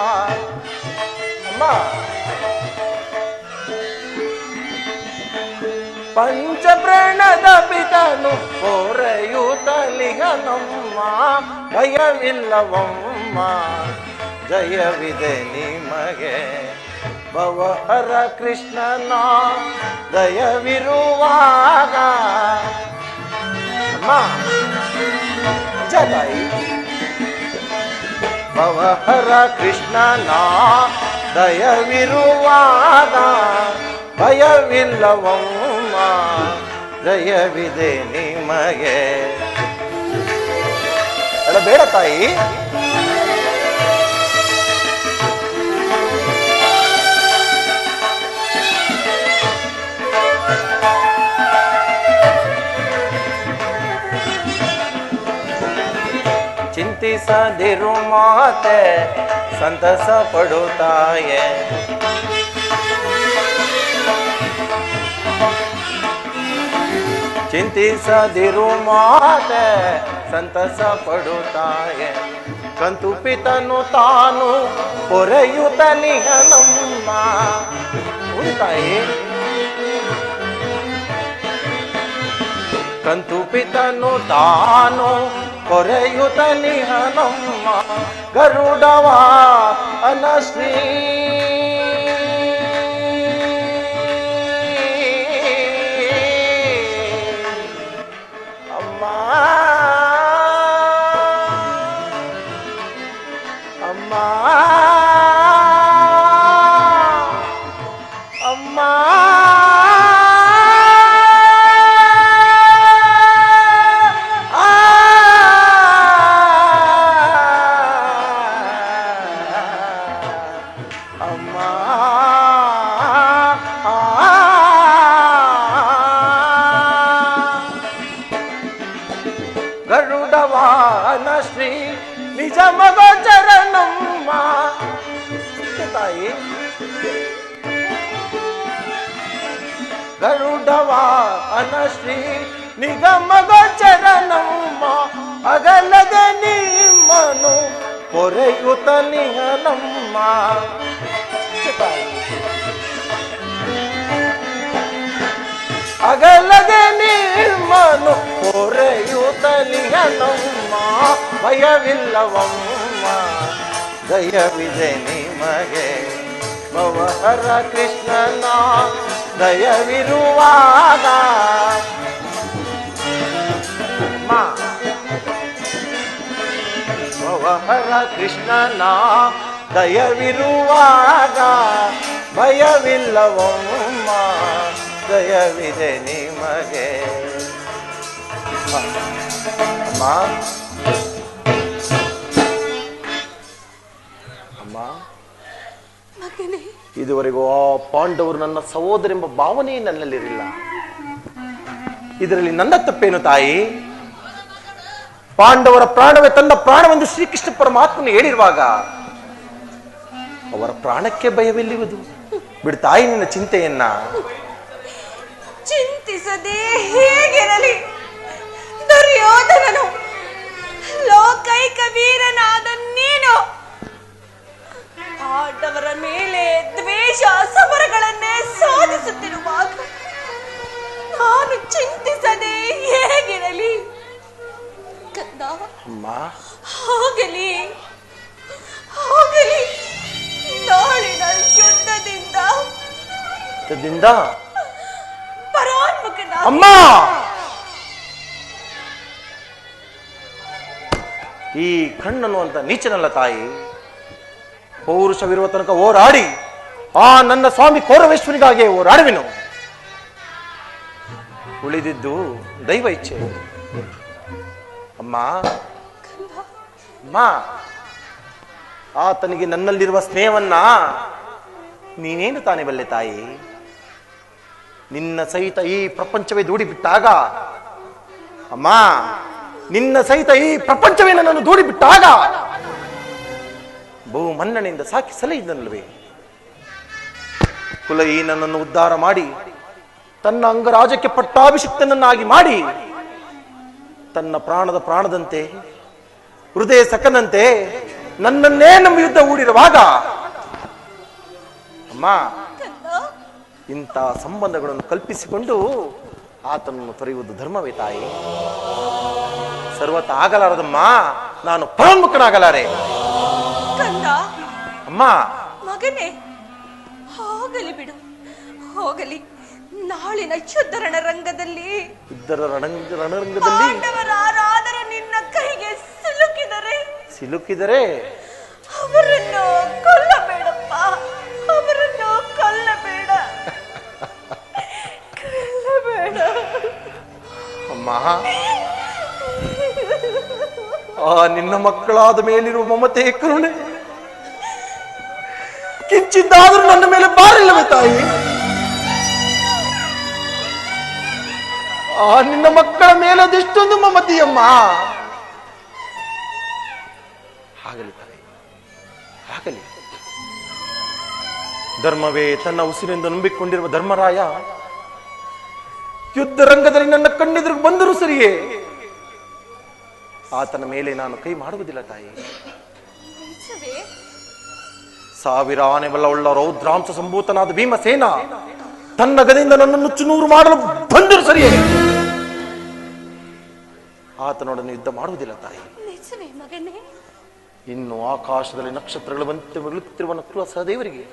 ಅಮ್ಮ, ಪಂಚಪ್ರಾಣದ ಪಿತನು ಪೊರೆಯುತ್ತಲಿಹನಮ್ಮ. ಭಯವಿಲ್ಲವಮ್ಮ, ಜಯವಿದೆ ನಿಮಗೆ. ಭವಹರ ಕೃಷ್ಣನ ದಯವಿರುವಾಗ. ಅಮ್ಮ, ಜಯ ಭವಹರ ಕೃಷ್ಣನ ದಯವಿರುವಾಗ ಭಯವಿಲ್ಲವಮ್ಮ, ಜಯವಿದೆ ನಿಮಗೆ. ಅಲ್ಲ ಬೇಡ ತಾಯಿ. ಚಿಂತಿಸದಿರು ಮಾತೆ, ಸಂತಸ ಪಡುತ್ತಾಯೆ. ಚಿಂತಿಸದಿರು ಮಾತೆ, ಸಂತಸ ಪಡುತ್ತಾಯೆ. ಕಂತು ಪಿತನು ತಾನು ಪೊರೆಯುತ್ತಲಿಹನಮ್ಮ. ತಾಯಿ, ಕಂತು ಪಿತನು ತಾನು ಪೊರೆಯುತ್ತಲಿಹನಮ್ಮ. ಗರುಡವ ಅನಶ್ರೀ ಅಮ್ಮ. ಅಮ್ಮ, ಅಮ್ಮ, ಗರುಡವಾನ ಶ್ರೀ ನಿಜ ಮಗ ಚರಣಮ್ಮ. ತಾಯಿ, ಗರುಡವಾನ ಶ್ರೀ ನಿಗಮಗ ಚರಣಮ್ಮ. ಅಗಲದ ನಿಮ್ಮನು ಪೊರೆಯುತ್ತಲಿಹನಮ್ಮ. ಅಗಲದೆ ನಿಮ್ಮನು ಪೊರೆಯುತ್ತಲಿಹನಮ್ಮ. ಭಯವಿಲ್ಲವಮ್ಮ, ದಯವಿದೆ ನಿಮಗೆ. ಭವಹರ ಕೃಷ್ಣನ ದಯವಿರುವಾಗ ಭವಹರ ಕೃಷ್ಣನ ದಯವಿರುವಾಗ ಭಯವಿಲ್ಲವಮ್ಮ, ದಯವಿದೆ ನಿಮಗೆ. ಅಮ್ಮ ಅಮ್ಮ, ಮಗನೇ, ಇದುವರೆಗೂ ಆ ಪಾಂಡವರು ನನ್ನ ಸಹೋದರೆಂಬ ಭಾವನೆ ನನ್ನಲ್ಲಿರಲಿಲ್ಲ. ಇದರಲ್ಲಿ ನನ್ನ ತಪ್ಪೇನು ತಾಯಿ? ಪಾಂಡವರ ಪ್ರಾಣವೇ ತನ್ನ ಪ್ರಾಣವೆಂದು ಶ್ರೀಕೃಷ್ಣ ಪರಮಾತ್ಮನು ಹೇಳಿರುವಾಗ ಅವರ ಪ್ರಾಣಕ್ಕೆ ಭಯವಿಲ್ಲುವುದು? ಬಿಡು ತಾಯಿ ನಿನ್ನ ಚಿಂತೆಯನ್ನ. ಚಿಂತಿಸದೆ ಹೇಗಿರಲಿ, ದುರ್ಯೋಧನನು ಲೋಕೈಕ ವೀರನಾದ ನೀನು ಪಾಂಡವರ ಮೇಲೆ ದ್ವೇಷ ಸಮರಗಳನ್ನೇ ಸಾಧಿಸುತ್ತಿರುವಾಗ ನಾನು ಚಿಂತಿಸದೆ ಹೇಗಿರಲಿ ಕಂದ? ಅಮ್ಮ, ಹೋಗಲಿ ಹೋಗಲಿ, ನಾಳಿನ ಯುದ್ಧದಿಂದ ಪರಾನ್ಮುಖನ ಅಮ್ಮ, ಈ ಕಣ್ಣನ್ನುವಂತ ನೀಚನಲ್ಲ ತಾಯಿ. ಪೌರುಷವಿರುವ ತನಕ ಹೋರಾಡಿ ಆ ನನ್ನ ಸ್ವಾಮಿ ಕೌರವೇಶ್ವರಿಗಾಗಿ ಹೋರಾಡುವೆನು. ಉಳಿದಿದ್ದು ದೈವ ಇಚ್ಛೆ. ಅಮ್ಮ ಅಮ್ಮ, ಆತನಿಗೆ ನನ್ನಲ್ಲಿರುವ ಸ್ನೇಹವನ್ನ ನೀನೇನು ತಾನೇ ಬಲ್ಲೆ ತಾಯಿ? ನಿನ್ನ ಸಹಿತ ಈ ಪ್ರಪಂಚವೇ ದೂಡಿ ಬಿಟ್ಟಾಗ, ಅಮ್ಮ, ನಿನ್ನ ಸಹಿತ ಈ ಪ್ರಪಂಚವೇ ನನ್ನನ್ನು ದೂಡಿ ಬಿಟ್ಟಾಗ ಬಹು ಮನ್ನಣೆಯಿಂದ ಸಾಕಿ ಸಲಹಿದ್ದನಲ್ವೇ? ಕುಲಯಿ ನನ್ನನ್ನು ಉದ್ಧಾರ ಮಾಡಿ ತನ್ನ ಅಂಗರಾಜಕ್ಕೆ ಪಟ್ಟಾಭಿಷಿಕ್ತನನ್ನಾಗಿ ಮಾಡಿ ತನ್ನ ಪ್ರಾಣದ ಪ್ರಾಣದಂತೆ ಹೃದಯ ಸಕನಂತೆ ನನ್ನನ್ನೇ ನಮ್ಮ ಯುದ್ಧ ಹೂಡಿರುವಾಗ, ಅಮ್ಮ, ಇಂಥ ಸಂಬಂಧಗಳನ್ನು ಕಲ್ಪಿಸಿಕೊಂಡು ಆತನನ್ನು ತೊರೆಯುವುದು ಧರ್ಮವೇ ತಾಯಿ? ಸರ್ವತ ಆಗಲಾರದಮ್ಮ, ನಾನು ಪರಾನ್ಮುಖನಾಗಲಾರೆ. ಅಮ್ಮ ಮಗನೇ, ಹೋಗಲಿ ಬಿಡು, ಹೋಗಲಿ. ನಾಳಿನ ಯುದ್ಧ ರಣರಂಗದಲ್ಲಿ ಪಾಂಡವರಾರಾದರೂ ನಿನ್ನ ಕೈಗೆ ಸಿಲುಕಿದರೆ ಅವರನ್ನು ಕೊಲ್ಲಬೇಡಪ್ಪ, ಅವರನ್ನು ಕೊಲ್ಲಬೇಡ, ಕೊಲ್ಲಬೇಡ. ಅಮ್ಮ, ಆ ನಿನ್ನ ಮಕ್ಕಳಾದ ಮೇಲಿರುವ ಮಮತೆ ಕರುಣೆ ಕಿಂಚಿದ್ದಾದರೂ ನನ್ನ ಮೇಲೆ ಬಾರಿಲ್ಲವೇ ತಾಯಿ? ಆ ನಿನ್ನ ಮಕ್ಕಳ ಮೇಲೆ ಅದೆಷ್ಟೊಂದು ಮಮತೆಯಮ್ಮ. ಆಗಲಿ ತಾಯಿ, ಆಗಲಿ. ಧರ್ಮವೇ ತನ್ನ ಉಸಿರೆಂದು ನಂಬಿಕೊಂಡಿರುವ ಧರ್ಮರಾಯ ಯುದ್ಧ ರಂಗದಲ್ಲಿ ನನ್ನ ಕಣ್ಣೆದುರು ಬಂದರೂ ಸರಿಯೇ ಆತನ ಮೇಲೆ ನಾನು ಕೈ ಮಾಡುವುದಿಲ್ಲ ತಾಯಿ. ಸಾವಿರ ಆನೆ ಬಲವುಳ್ಳ ರೌದ್ರಾಂಶ ಸಂಭೂತನಾದ ಭೀಮಸೇನ ತನ್ನ ಗದೆಯಿಂದ ನನ್ನನ್ನು ಚುನೂರು ಮಾಡಲು ಬಂದರೂ ಸರಿಯೇ ಆತನೊಡನೆ ಯುದ್ಧ ಮಾಡುವುದಿಲ್ಲ ತಾಯಿ. ಇನ್ನು ಆಕಾಶದಲ್ಲಿ ನಕ್ಷತ್ರಗಳು ಬಂತೆ ಮರಳುತ್ತಿರುವ ನಕುಲ ಸಹದೇವರಿಗೆ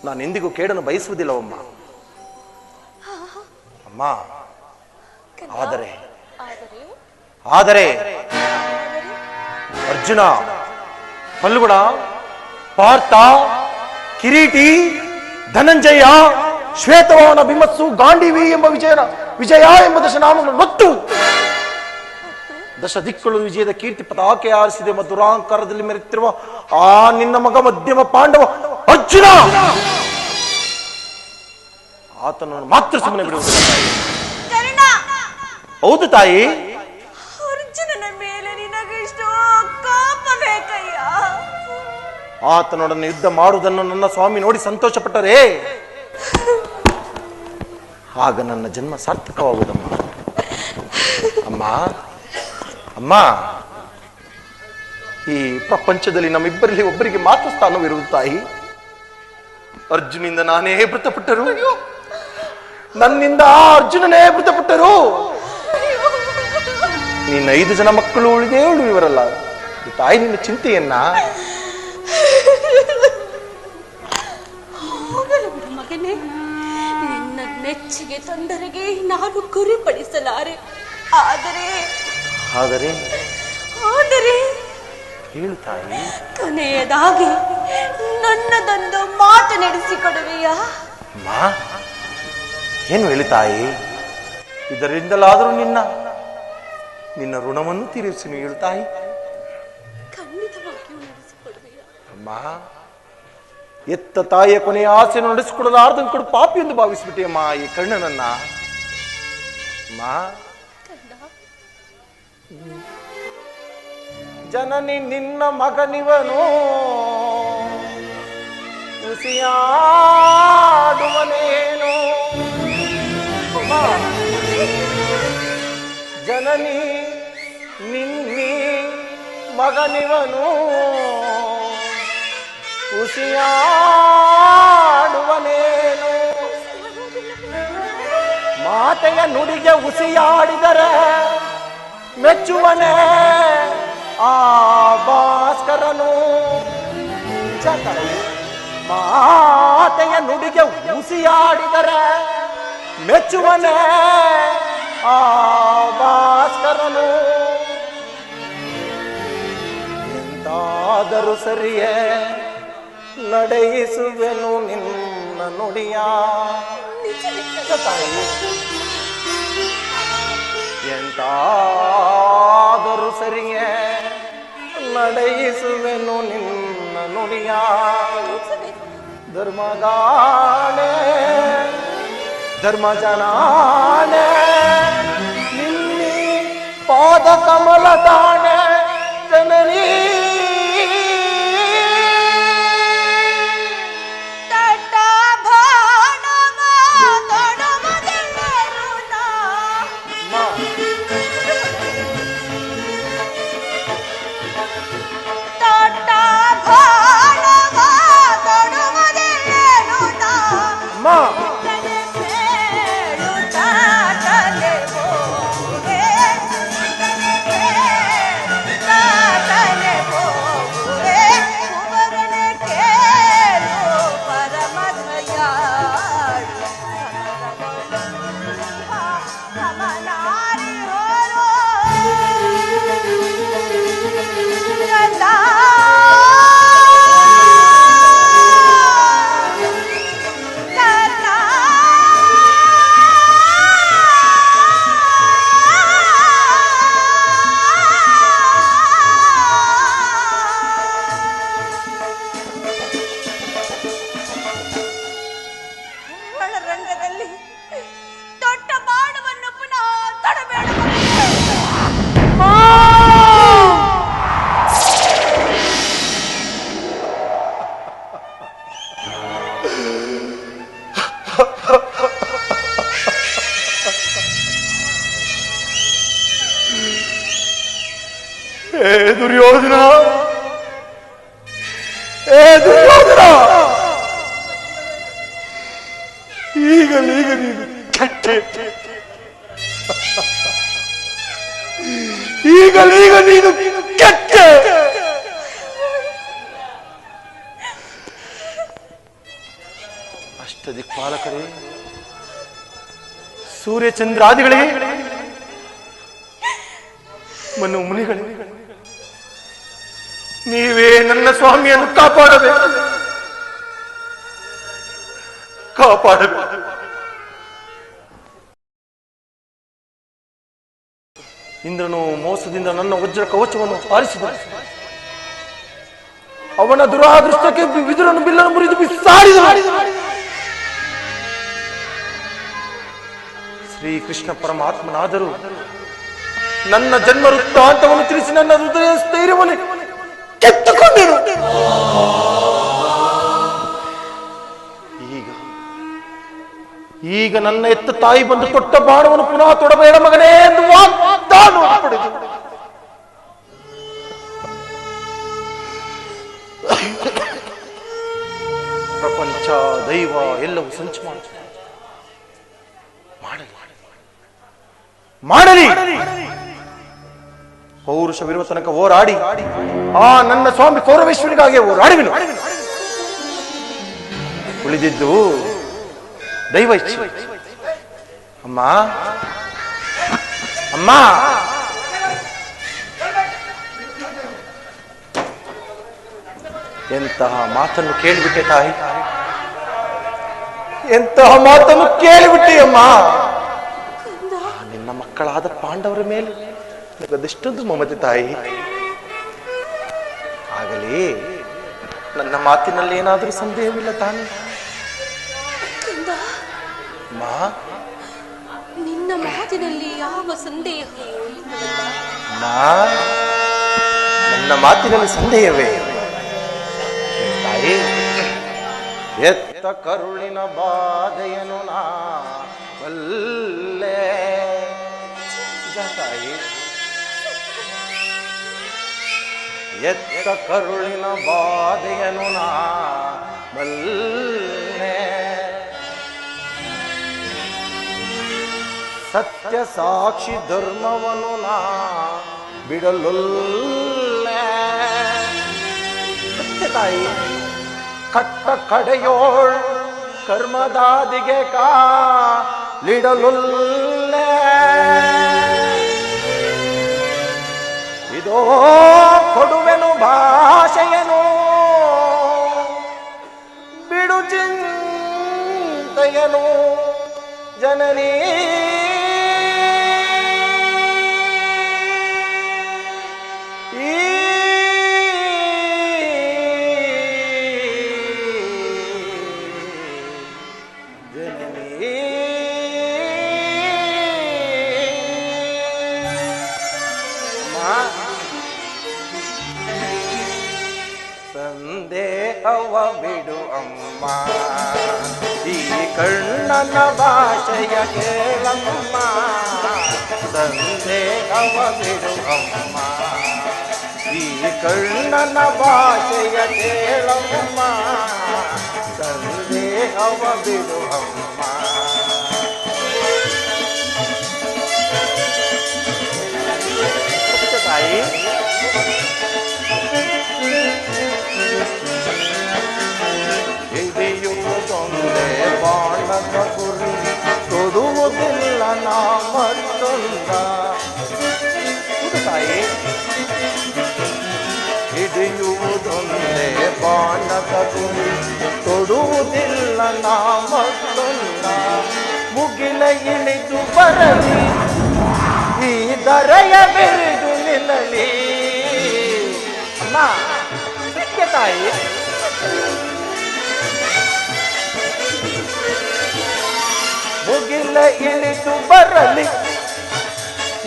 ನಾನೆಂದಿಗೂ ಕೇಡನ್ನು ಬಯಸುವುದಿಲ್ಲವಮ್ಮ. ಅಮ್ಮ, ಆದರೆ ಆದರೆ ಅರ್ಜುನ, ಫಲ್ಗುಣ, ಪಾರ್ಥ, ಕಿರೀಟಿ, ಧನಂಜಯ, ಶ್ವೇತವಾಹನ, ಭೀಮಸ್ಸು, ಗಾಂಡೀವಿ ಎಂಬ ವಿಜಯ ಎಂಬ ದಶನಾಮಗಳನ್ನು ಹೊತ್ತು ದಶ ದಿಕ್ಕಳು ವಿಜಯದ ಕೀರ್ತಿ ಪತಾಕೆ ಆರಿಸಿದೆ. ಮಧುರಾಂಕಾರದಲ್ಲಿ ಮೆರೆತಿರುವ ಆ ನಿನ್ನ ಮಗ ಮಧ್ಯಮ ಪಾಂಡವ ಅರ್ಜುನ, ಆತನನ್ನು ಮಾತ್ರ ಸುಮ್ಮನೆ ಬಿಡುವುದಿಲ್ಲ. ಹೌದು ತಾಯಿ, ಅರ್ಜುನನ ಮೇಲೆ ನಿನಗೆಷ್ಟೋ ಕೋಪ ಬೇಕಯ್ಯ. ಆತನೊಡನೆ ಯುದ್ಧ ಮಾಡುವುದನ್ನು ನನ್ನ ಸ್ವಾಮಿ ನೋಡಿ ಸಂತೋಷ ಪಟ್ಟರೆ ಆಗ ನನ್ನ ಜನ್ಮ ಸಾರ್ಥಕವಾಗುವುದಮ್ಮ. ಅಮ್ಮ ಅಮ್ಮ, ಈ ಪ್ರಪಂಚದಲ್ಲಿ ನಮ್ಮಿಬ್ಬರಲ್ಲಿ ಒಬ್ಬರಿಗೆ ಮಾತ್ರ ಸ್ಥಾನವಿರುವುದು ತಾಯಿ. ಅರ್ಜುನಿಂದ ನಾನೇ ಮೃತಪಟ್ಟರು, ನನ್ನಿಂದ ಅರ್ಜುನನೇ ಮೃತಪಟ್ಟರು. ನಿನ್ನ 5 ಜನ ಮಕ್ಕಳು ಉಳಿದೇ ಉಳಿಯುವರಲ್ಲ ತಾಯಿ, ನಿನ್ನ ಚಿಂತೆಯನ್ನ. ಹೋಗಲು ಬಿಡು ಮಗನೇ, ನಿನ್ನ ನೆಚ್ಚಿಗೆ ತೊಂದರೆಗೆ ನಾನು ಗುರಿಪಡಿಸಲಾರೆ. ಆದರೆ ಆದರೆ ಆದರೆ ಹೇಳು ತಾಯಿ. ಕೊನೆಯದಾಗಿ ನನ್ನದೊಂದು ಮಾತು ನಡೆಸಿಕೊಡುವೆಯಾ? ಮಾ ಏನು ಹೇಳಿ ತಾಯಿ? ಇದರಿಂದಲಾದರೂ ನಿನ್ನ ಋಣವನ್ನು ತೀರಿಸಿ ಹೇಳು ತಾಯಿ. ಖಂಡಿತವಾಗಿಯೂ ನಡೆಸಿಕೊಡುವೆಯಾ? ಅಮ್ಮ, ಎತ್ತ ತಾಯಿಯ ಕೊನೆಯ ಆಸೆಯನ್ನು ನಡೆಸಿಕೊಡಲಾರ್ದು ಕೊಡು ಪಾಪಿ ಎಂದು ಭಾವಿಸ್ಬಿಟ್ಟೆ ಅಮ್ಮ ಈ ಕಣ್ಣನನ್ನ. ಅಮ್ಮ, ಜನನಿ ನಿನ್ನ ಮಗನಿವನು ಉಸಿಯಾಡುವನೇನು. ಜನನಿ ನಿನ್ನಿ ಮಗನಿವನು ಉಸಿಯಾಡುವನೇನು. ಮಾತೆಯ ನುಡಿಗೆ ಉಸಿಯಾಡಿದರೆ ಮೆಚ್ಚುವನೇ ಆ ಭಾಸ್ಕರನು. ಮಾತೆಯ ನುಡಿಗೆ ಉಸಿಯಾಡಿದರೆ ಮೆಚ್ಚುವನೇ ಆ ಭಾಸ್ಕರನು. ಎಂತಾದರೂ ಸರಿಯೇ ನಡೆಯಿಸುವೆನು ನಿನ್ನ ನುಡಿಯ. ತಾಯಿ, ಎಂತಾದರೂ ಸರಿಯೇ ನಡೆಯಿಸುವೆನು ನಿನ್ನ ನುಡಿಯ. ಧರ್ಮಗಾಣೆ ಧರ್ಮಜನಾಣೆ ನಿನ್ನಿ ಪಾದ ಕಮಲ ತಾಣೆ ಜನನೀ. ದುರ್ಯೋಧನ, ದುರ್ಯೋಧನ, ಈಗ ನೀನು ಕೆಟ್ಟೆ. ಈಗ ನೀನು ಕೆಟ್ಟೆ. ಅಷ್ಟದಿಕ್ಪಾಲಕರೇ, ಸೂರ್ಯಚಂದ್ರಾದಿಗಳಿಗೆ, ಮನು ಮುನಿಗಳಿಗೆ, ನೀವೇ ನನ್ನ ಸ್ವಾಮಿಯನ್ನು ಕಾಪಾಡಬೇಕು. ಇಂದ್ರನು ಮೋಸದಿಂದ ನನ್ನ ವಜ್ರ ಕವಚವನ್ನು ಆರಿಸಿದ. ಅವನ ದುರಾದೃಷ್ಟಕ್ಕೆ ವಿದುರನು ಬಿಲ್ಲನ್ನು ಮುರಿದು ಬಿಸಾಡಿದ. ಶ್ರೀಕೃಷ್ಣ ಪರಮಾತ್ಮನಾದರೂ ನನ್ನ ಜನ್ಮ ವೃತ್ತಾಂತವನ್ನು ತಿಳಿಸಿ ನನ್ನ ಹೃದಯ ಸ್ಥೈರ್ಯವನ್ನು ಕೆತ್ತುಕೊಂಡೆನು. ಈಗ ನನ್ನ ಎತ್ತ ತಾಯಿ ಬಂದು ತೊಟ್ಟ ಬಾಣವನ್ನು ಪುನಃ ತೊಡಬೇಡ ಮಗನೇ ಎಂದು ವಾಗ್ದಾನ ಪಡೆದು ಪ್ರಪಂಚ ದೈವ ಎಲ್ಲವೂ ಸಂಚು ಮಾಡಲಿ. ಪೌರುಷವಿರುವ ತನಕ ಹೋರಾಡಿ ಆ ನನ್ನ ಸ್ವಾಮಿ ಕೌರವೇಶ್ವರಿಗಾಗಿ ಹೋರಾಡುವೆನು. ಉಳಿದಿದ್ದು ದೈವ ಇಚ್ಛೆ. ಅಮ್ಮ ಅಮ್ಮ, ಎಂತಹ ಮಾತನ್ನು ಕೇಳಿಬಿಟ್ಟೆ ತಾಯಿ, ಎಂತಹ ಮಾತನ್ನು ಕೇಳಿಬಿಟ್ಟೆ ಅಮ್ಮ. ನಿನ್ನ ಮಕ್ಕಳಾದ ಪಾಂಡವರ ಮೇಲೆ ಅದೆಷ್ಟೊಂದು ಮಮತೆ ತಾಯಿ. ಆಗಲಿ ನನ್ನ ಮಾತಿನಲ್ಲಿ ಏನಾದರೂ ಸಂದೇಹವಿಲ್ಲ ತಾನೆ? ಮಾ, ನಿನ್ನ ಮಾತಿನಲ್ಲಿ ಯಾವ ಸಂದೇಹವೂ ಇಲ್ಲವಲ್ಲ. ಮಾ, ನನ್ನ ಮಾತಿನಲ್ಲಿ ಸಂದೇಹವೇ ತಾಯಿ? ಎತ್ತ ಕರುಳಿನ ಬಾಧೆಯನು ನಾ ಬಲ್ಲೆ ತಾಯಿ, ಎತ್ತ ಕರುಳಿನ ಬಾಧೆಯನು ನಾ ಬಲ್ಲೆ, ಸತ್ಯ ಸಾಕ್ಷಿ ಧರ್ಮವನು ನಾ ಬಿಡಲೊಲ್ಲೆ. ಸತ್ಯ ತಾಯಿ, ಕಟ್ಟ ಕಡೆಯೋಳ್ ಕರ್ಮದಾದಿಗೆ ಕಾಲಿಡಲೊಲ್ಲೆ. ಇದೋ ಕೊಡುವೆನು ಭಾಷೆಯನು ಬಿಡು ಚಿಂತೆಯನು ಜನನೀ. ಸಂದೇಹವ ಬಿಡು ಅಮ್ಮ, ಈ ಕಣ್ಣನ ಭಾಷೆಯ ಕೇಳಮ್ಮ. ಸಂದೇಹವ ಬಿಡು ಅಮ್ಮ, ಈ ಕಣ್ಣನ ಭಾಷೆಯ ಕೇಳಮ್ಮ. ಸಂದೇಹವ ಬಿಡು ಅಮ್ಮ. ತಾಯಿ, ಹಿಡಿಯುವುದೊಂದೇ ಬಾಣದ ಗುರಿ, ತೊಡುವುದಿಲ್ಲ ನಾ ಮತ್ತೊಂದ. ತಾಯಿ, ಹಿಡಿಯುವುದೊಂದೇ ಬಾಣದ ಗುರಿ, ತೊಡುವುದಿಲ್ಲ ನಾ ಮತ್ತೊಂದ. ಮುಗಿಲ ಇಳಿದು ಬರಲಿ, ಈ ದರೆಯ ಬೆರೆದು ನಿಲ್ಲಲಿ. ಅಮ್ಮ, ಸತ್ಯ ತಾಯಿ, ಮುಗಿಲ ಇಳಿದು ಬರಲಿ,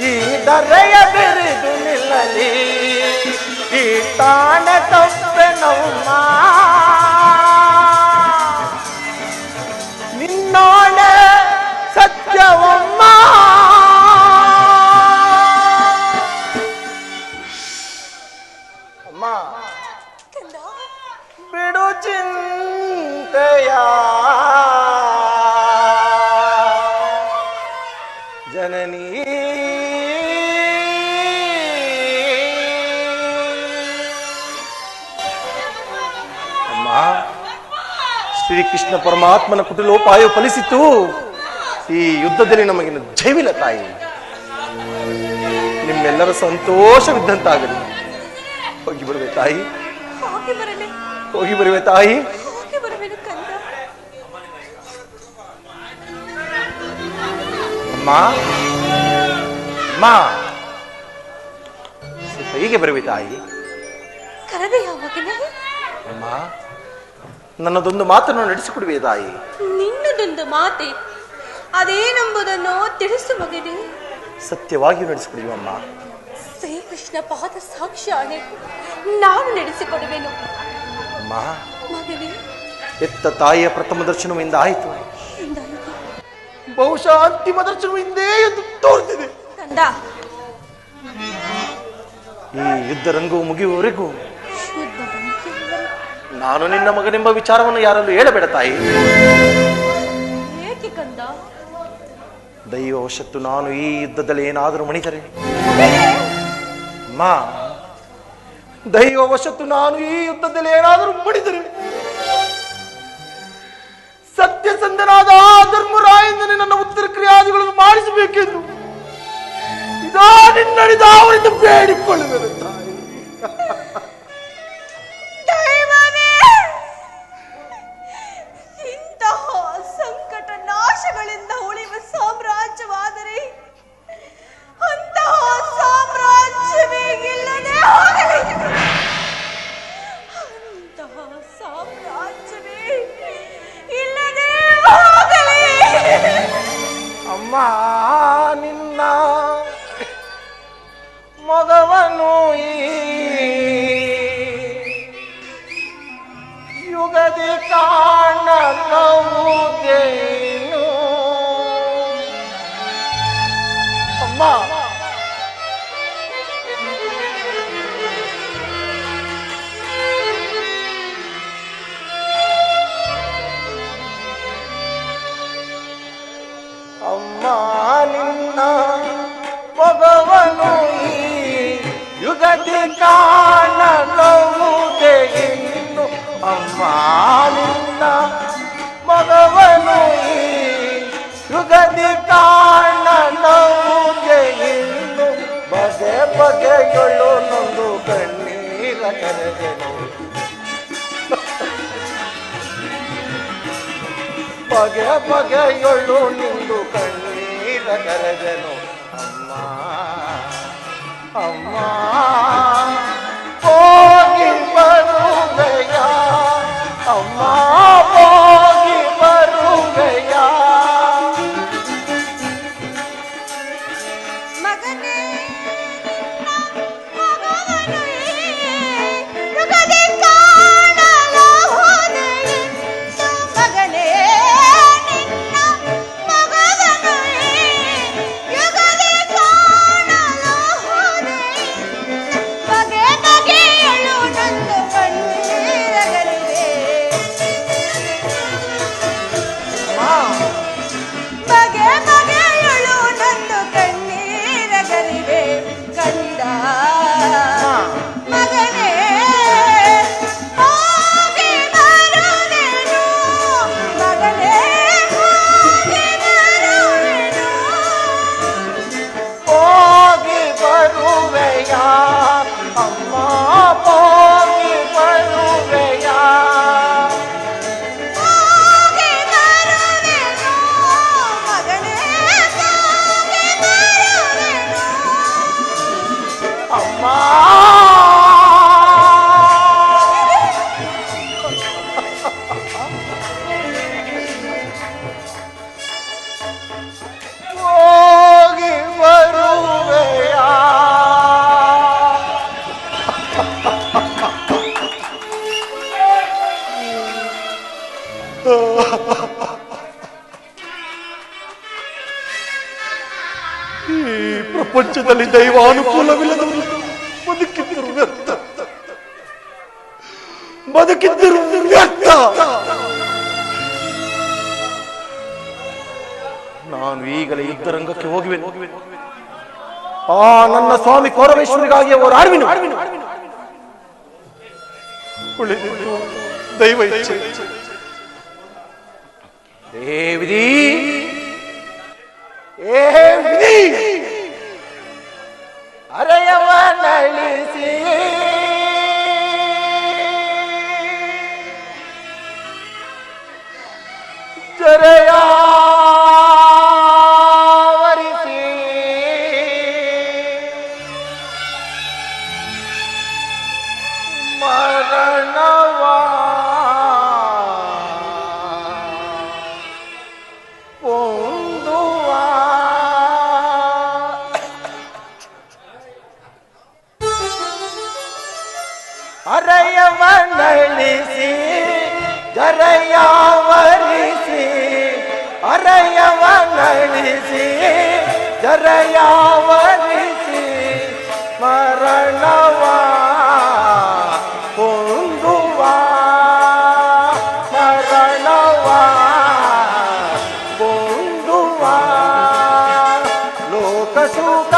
ಈ ದರೆಯ ಬೆರೆದು ನಿಲ್ಲಲಿ. ಈ ತಾಣ ತಪ್ಪೆನಮ್ಮ, ನಿನ್ನೋಣೆ ಸತ್ಯವಮ್ಮ. ಅಮ್ಮ, ಬಿಡು ಚಿಂತೆಯ ಜನನೀ. ಅಮ್ಮ, ಶ್ರೀಕೃಷ್ಣ ಪರಮಾತ್ಮನ ಕುಟಿಲೋಪಾಯ ಫಲಿಸಿತು. ಈ ಯುದ್ಧದಲ್ಲಿ ನಮಗಿನ ಜಯವಿಲ್ಲ ತಾಯಿ. ನಿಮ್ಮೆಲ್ಲರ ಸಂತೋಷವಿದ್ದಂತಾಗಲಿ. ಹೋಗಿ ಬರುವೆ ತಾಯಿ, ಹೋಗಿ ಬರುವೆ ತಾಯಿ. ಅಮ್ಮ, ಅಮ್ಮ, ಸ್ವಲ್ಪ ಹೀಗೆ ಬರುವೆ ತಾಯಿ. ಅಮ್ಮ, ನನ್ನದೊಂದು ಮಾತನ್ನು ನಡೆಸಿಕೊಡುವೆ ತಾಯಿ. ನಿನ್ನದೊಂದು ಮಾತೆ, ಅದೇನೆಂಬುದನ್ನು ತಿಳಿಸು ಮಗನೇ. ಸತ್ಯವಾಗಿಯೂ ನಡೆಸಿಕೊಡುವೆ ಅಮ್ಮ. ಶ್ರೀಕೃಷ್ಣ ಪಾದ ಸಾಕ್ಷಾಣೆ, ನಾನು ನಡೆಸಿಕೊಡುವೆನು ಅಮ್ಮ. ಮಗನೇ, ಎತ್ತ ತಾಯಿಯ ಪ್ರಥಮ ದರ್ಶನವಿಂದ ಆಯಿತು, ಬಹುಶಃ ಅಂತಿಮ ದರ್ಶನವಿಂದೇ ಎಂದು ತೋರುತ್ತಿದೆ. ಕಂದ, ಈ ಯುದ್ಧ ರಂಗವು ಮುಗಿಯುವವರೆಗೂ ನಾನು ನಿನ್ನ ಮಗನೆಂಬ ವಿಚಾರವನ್ನು ಯಾರಲ್ಲೂ ಹೇಳಬೇಡ ತಾಯಿ. ಏಕೆ ಕಂದ? ದೈವವಶತ್ತು ನಾನು ಈ ಯುದ್ಧದಲ್ಲಿ ಏನಾದರೂ ಮಣಿದರೆ, ಅಮ್ಮ, ದೈವವಶತ್ತು ನಾನು ಈ ಯುದ್ಧದಲ್ಲಿ ಏನಾದರೂ ಮಣಿದರೆ, ಸತ್ಯಸಂಧನಾದ ಧರ್ಮರಾಯಂದನೇ ನನ್ನ ಉತ್ತರ ಕ್ರಿಯಾದಿಗಳನ್ನು ಮಾಡಿಸಬೇಕೆಂದು ನಾನಿನ್ನಡಿದ ಅವರಿಂದ ಬೇಡಿಕೊಳ್ಳುವೆನು ತಾಯಿ. ದೈವವೇ, ಇಂತಹ ಸಂಕಟ ನಾಶಗಳಿಂದ ಉಳಿಯುವ ಸಾಮ್ರಾಜ್ಯವಾದರೆ ಅಂತಹ ಸಾಮ್ರಾಜ್ಯವೇ ಇಲ್ಲದೆ ಹೋಗಲಿ. ಅಂತಹ ಸಾಮ್ರಾಜ್ಯವೇ ಇಲ್ಲದೆ ಹೋಗಲಿ. ಅಮ್ಮ, ನಿನ್ನ ಮಗವನು ಈ ಯುಗದಿ ಕಾಣಲುವುದೇನು ಅಮ್ಮ. ಅಮ್ಮ, ನಿನ್ನ ಮಗವನು ಈ ಯುಗದಿ ಕಾಣಲುವುದೇ ಇನ್ನು. ಅಮ್ಮ, ನಿನ್ನ ಮಗವನು ಈ ಯುಗದಿ ಕಾಣಲುವುದೇ ಇನ್ನು. ಬಗೆ ಬಗೆಯೊಳು ನೊಂದು ಕಣ್ಣೀರ ಕರೆದೆನು. ಬಗೆ ಬಗೆಯೊಳು ನಿಂದು ಕಣ್ಣೀರ ಕರೆದೆನು. ಅಮ್ಮ, ಅಮ್ಮ, ಹೋಗಿ ಬರುವೆಯ ಅಮ್ಮ, ಹೋಗಿ ಬರುವೆಯ. ಮಗನೇ, ಮಗವನು ಯುಗದಿ ಕಾಣಲಾಹುದೆ ಎಂದು. ಮಗನೇ, ನಿನ್ನ ಮಗವನು ಯುಗದಿ ಕಾಣಲಾಹುದೆ ಎಂದು. ಬಗೆ ಬಗೆಯಳು ನಂದು ಕಣ್ಣೀರಗಲಿದೆ. ಬಗೆ ಬಗೆಯಳು ನಂದು ಕಣ್ಣೀರಗಲಿವೆ ಕಂದ. ಮಗನೇ, ಹೋಗಿ ಬರುವೆನು. ಮಗನೇ, ಹೋಗಿ ಬರುವೆನು. ಹೋಗಿ ಬರುವೆಯ ಅಮ್ಮ, ಹೋಗಿ ಬರುವೆಯ. ಹೋಗಿ ಬರುವೆನು. ಮಗನೇ, ಹೋಗಿ ಬರುವೆನು. ಅಮ್ಮ, ಹೋಗಿ ಬರುವೆಯ. ಈ ಪ್ರಪಂಚದಲ್ಲಿ ದೈವಾನುಕೂಲವಿಲ್ಲದವರು ಬದುಕಿದ್ದರು ವ್ಯರ್ಥ, ಬದುಕಿದ್ದರು ವ್ಯರ್ಥ. ನಾನು ಈಗಲೇ ಯುದ್ಧರಂಗಕ್ಕೆ ಹೋಗುವೆನು. ಆ ನನ್ನ ಸ್ವಾಮಿ ಕೌರವೇಶ್ವರಿಗಾಗಿ ಅವರು ಆಡುವೆನು. ಉಳಿದಿದ್ದು ದೈವ ಇಚ್ಛೆ. ಏ ವಿಧಿ, ಏ ವಿಧಿ, ಅರೆಯವನಳಿಸಿ ಜರೆಯಾವರಿಸಿ ಮರಣವ ಪೊಂದುವ. ಅರೆಯವನಳಿಸಿ ಜರೆಯಾವರಿಸಿ, ಅರೆಯವನಳಿಸಿ ಜರೆಯಾವರಿಸಿ ಮರಣವ ಹೊಂದುವ. ಮರಣವ ಹೊಂದುವ. ಲೋಕಸುಖ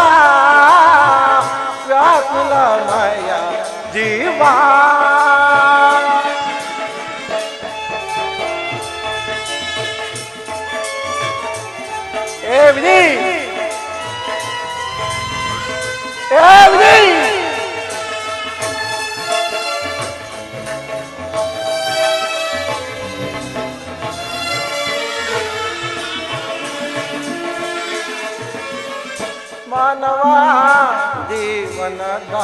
ವ್ಯಾಕುಲಮಯ ಜೀವ. ಏ ವಿಧಿ, ಮಾನವ ಜೀವನದ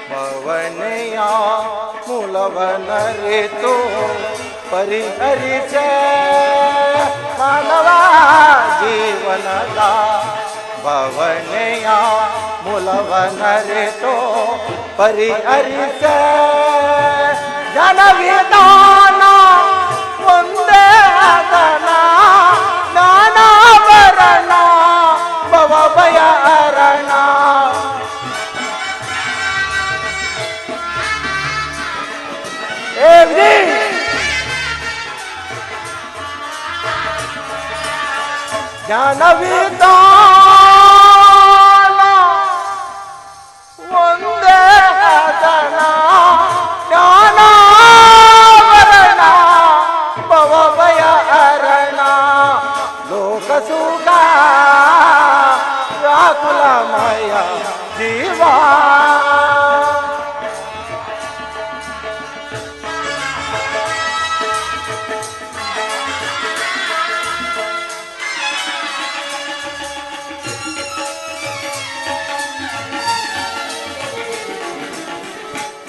ಭವನೆಯ ಮೂಲವನರಿತು ಪರಿಹರಿಸ ಮಾನವ ಜೀವನದ ಭವನೆಯ ಮೂಲವನರಿತು ಪರಿಹರಿಸ ಜನವಿಧಾನ ಒಂದೇ ಅದನ ನಾನಾಭರಣ ಭವಭಯ ಹರಣ ಜ್ಞಾನವಿಧಾನ ಒಂದೇ ಅದನ ಜ್ಞಾನಾಭರಣ ಭವಭಯ ಹರಣ ಲೋಕಸುಖ ವ್ಯಾಕುಲಮಯ ಜೀವ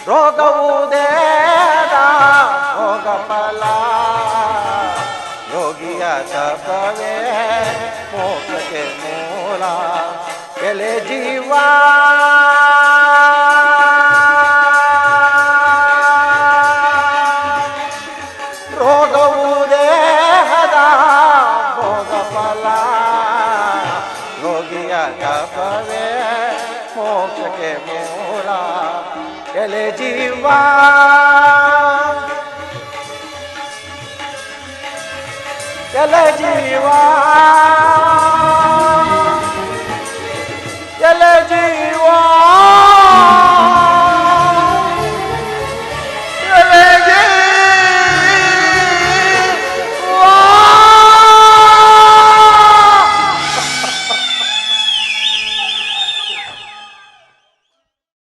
ರೋಗವು ದೇಹ ಭೋಗ ಫಲ ಯೋಗಿಯ ತಪವೇ ಮೋಕ್ಷಕ್ಕೆ ಮೂಲ ಎಲೆ ಜೀವ ರೋಗವು ದೇಹದ ಭೋಗ ಫಲ ಯೋಗಿಯ ತಪವೇ ಮೋಕ್ಷಕ್ಕೆ ಮೂಲ ಎಲೆ ಜೀವ ಎಲೆ ಜೀವ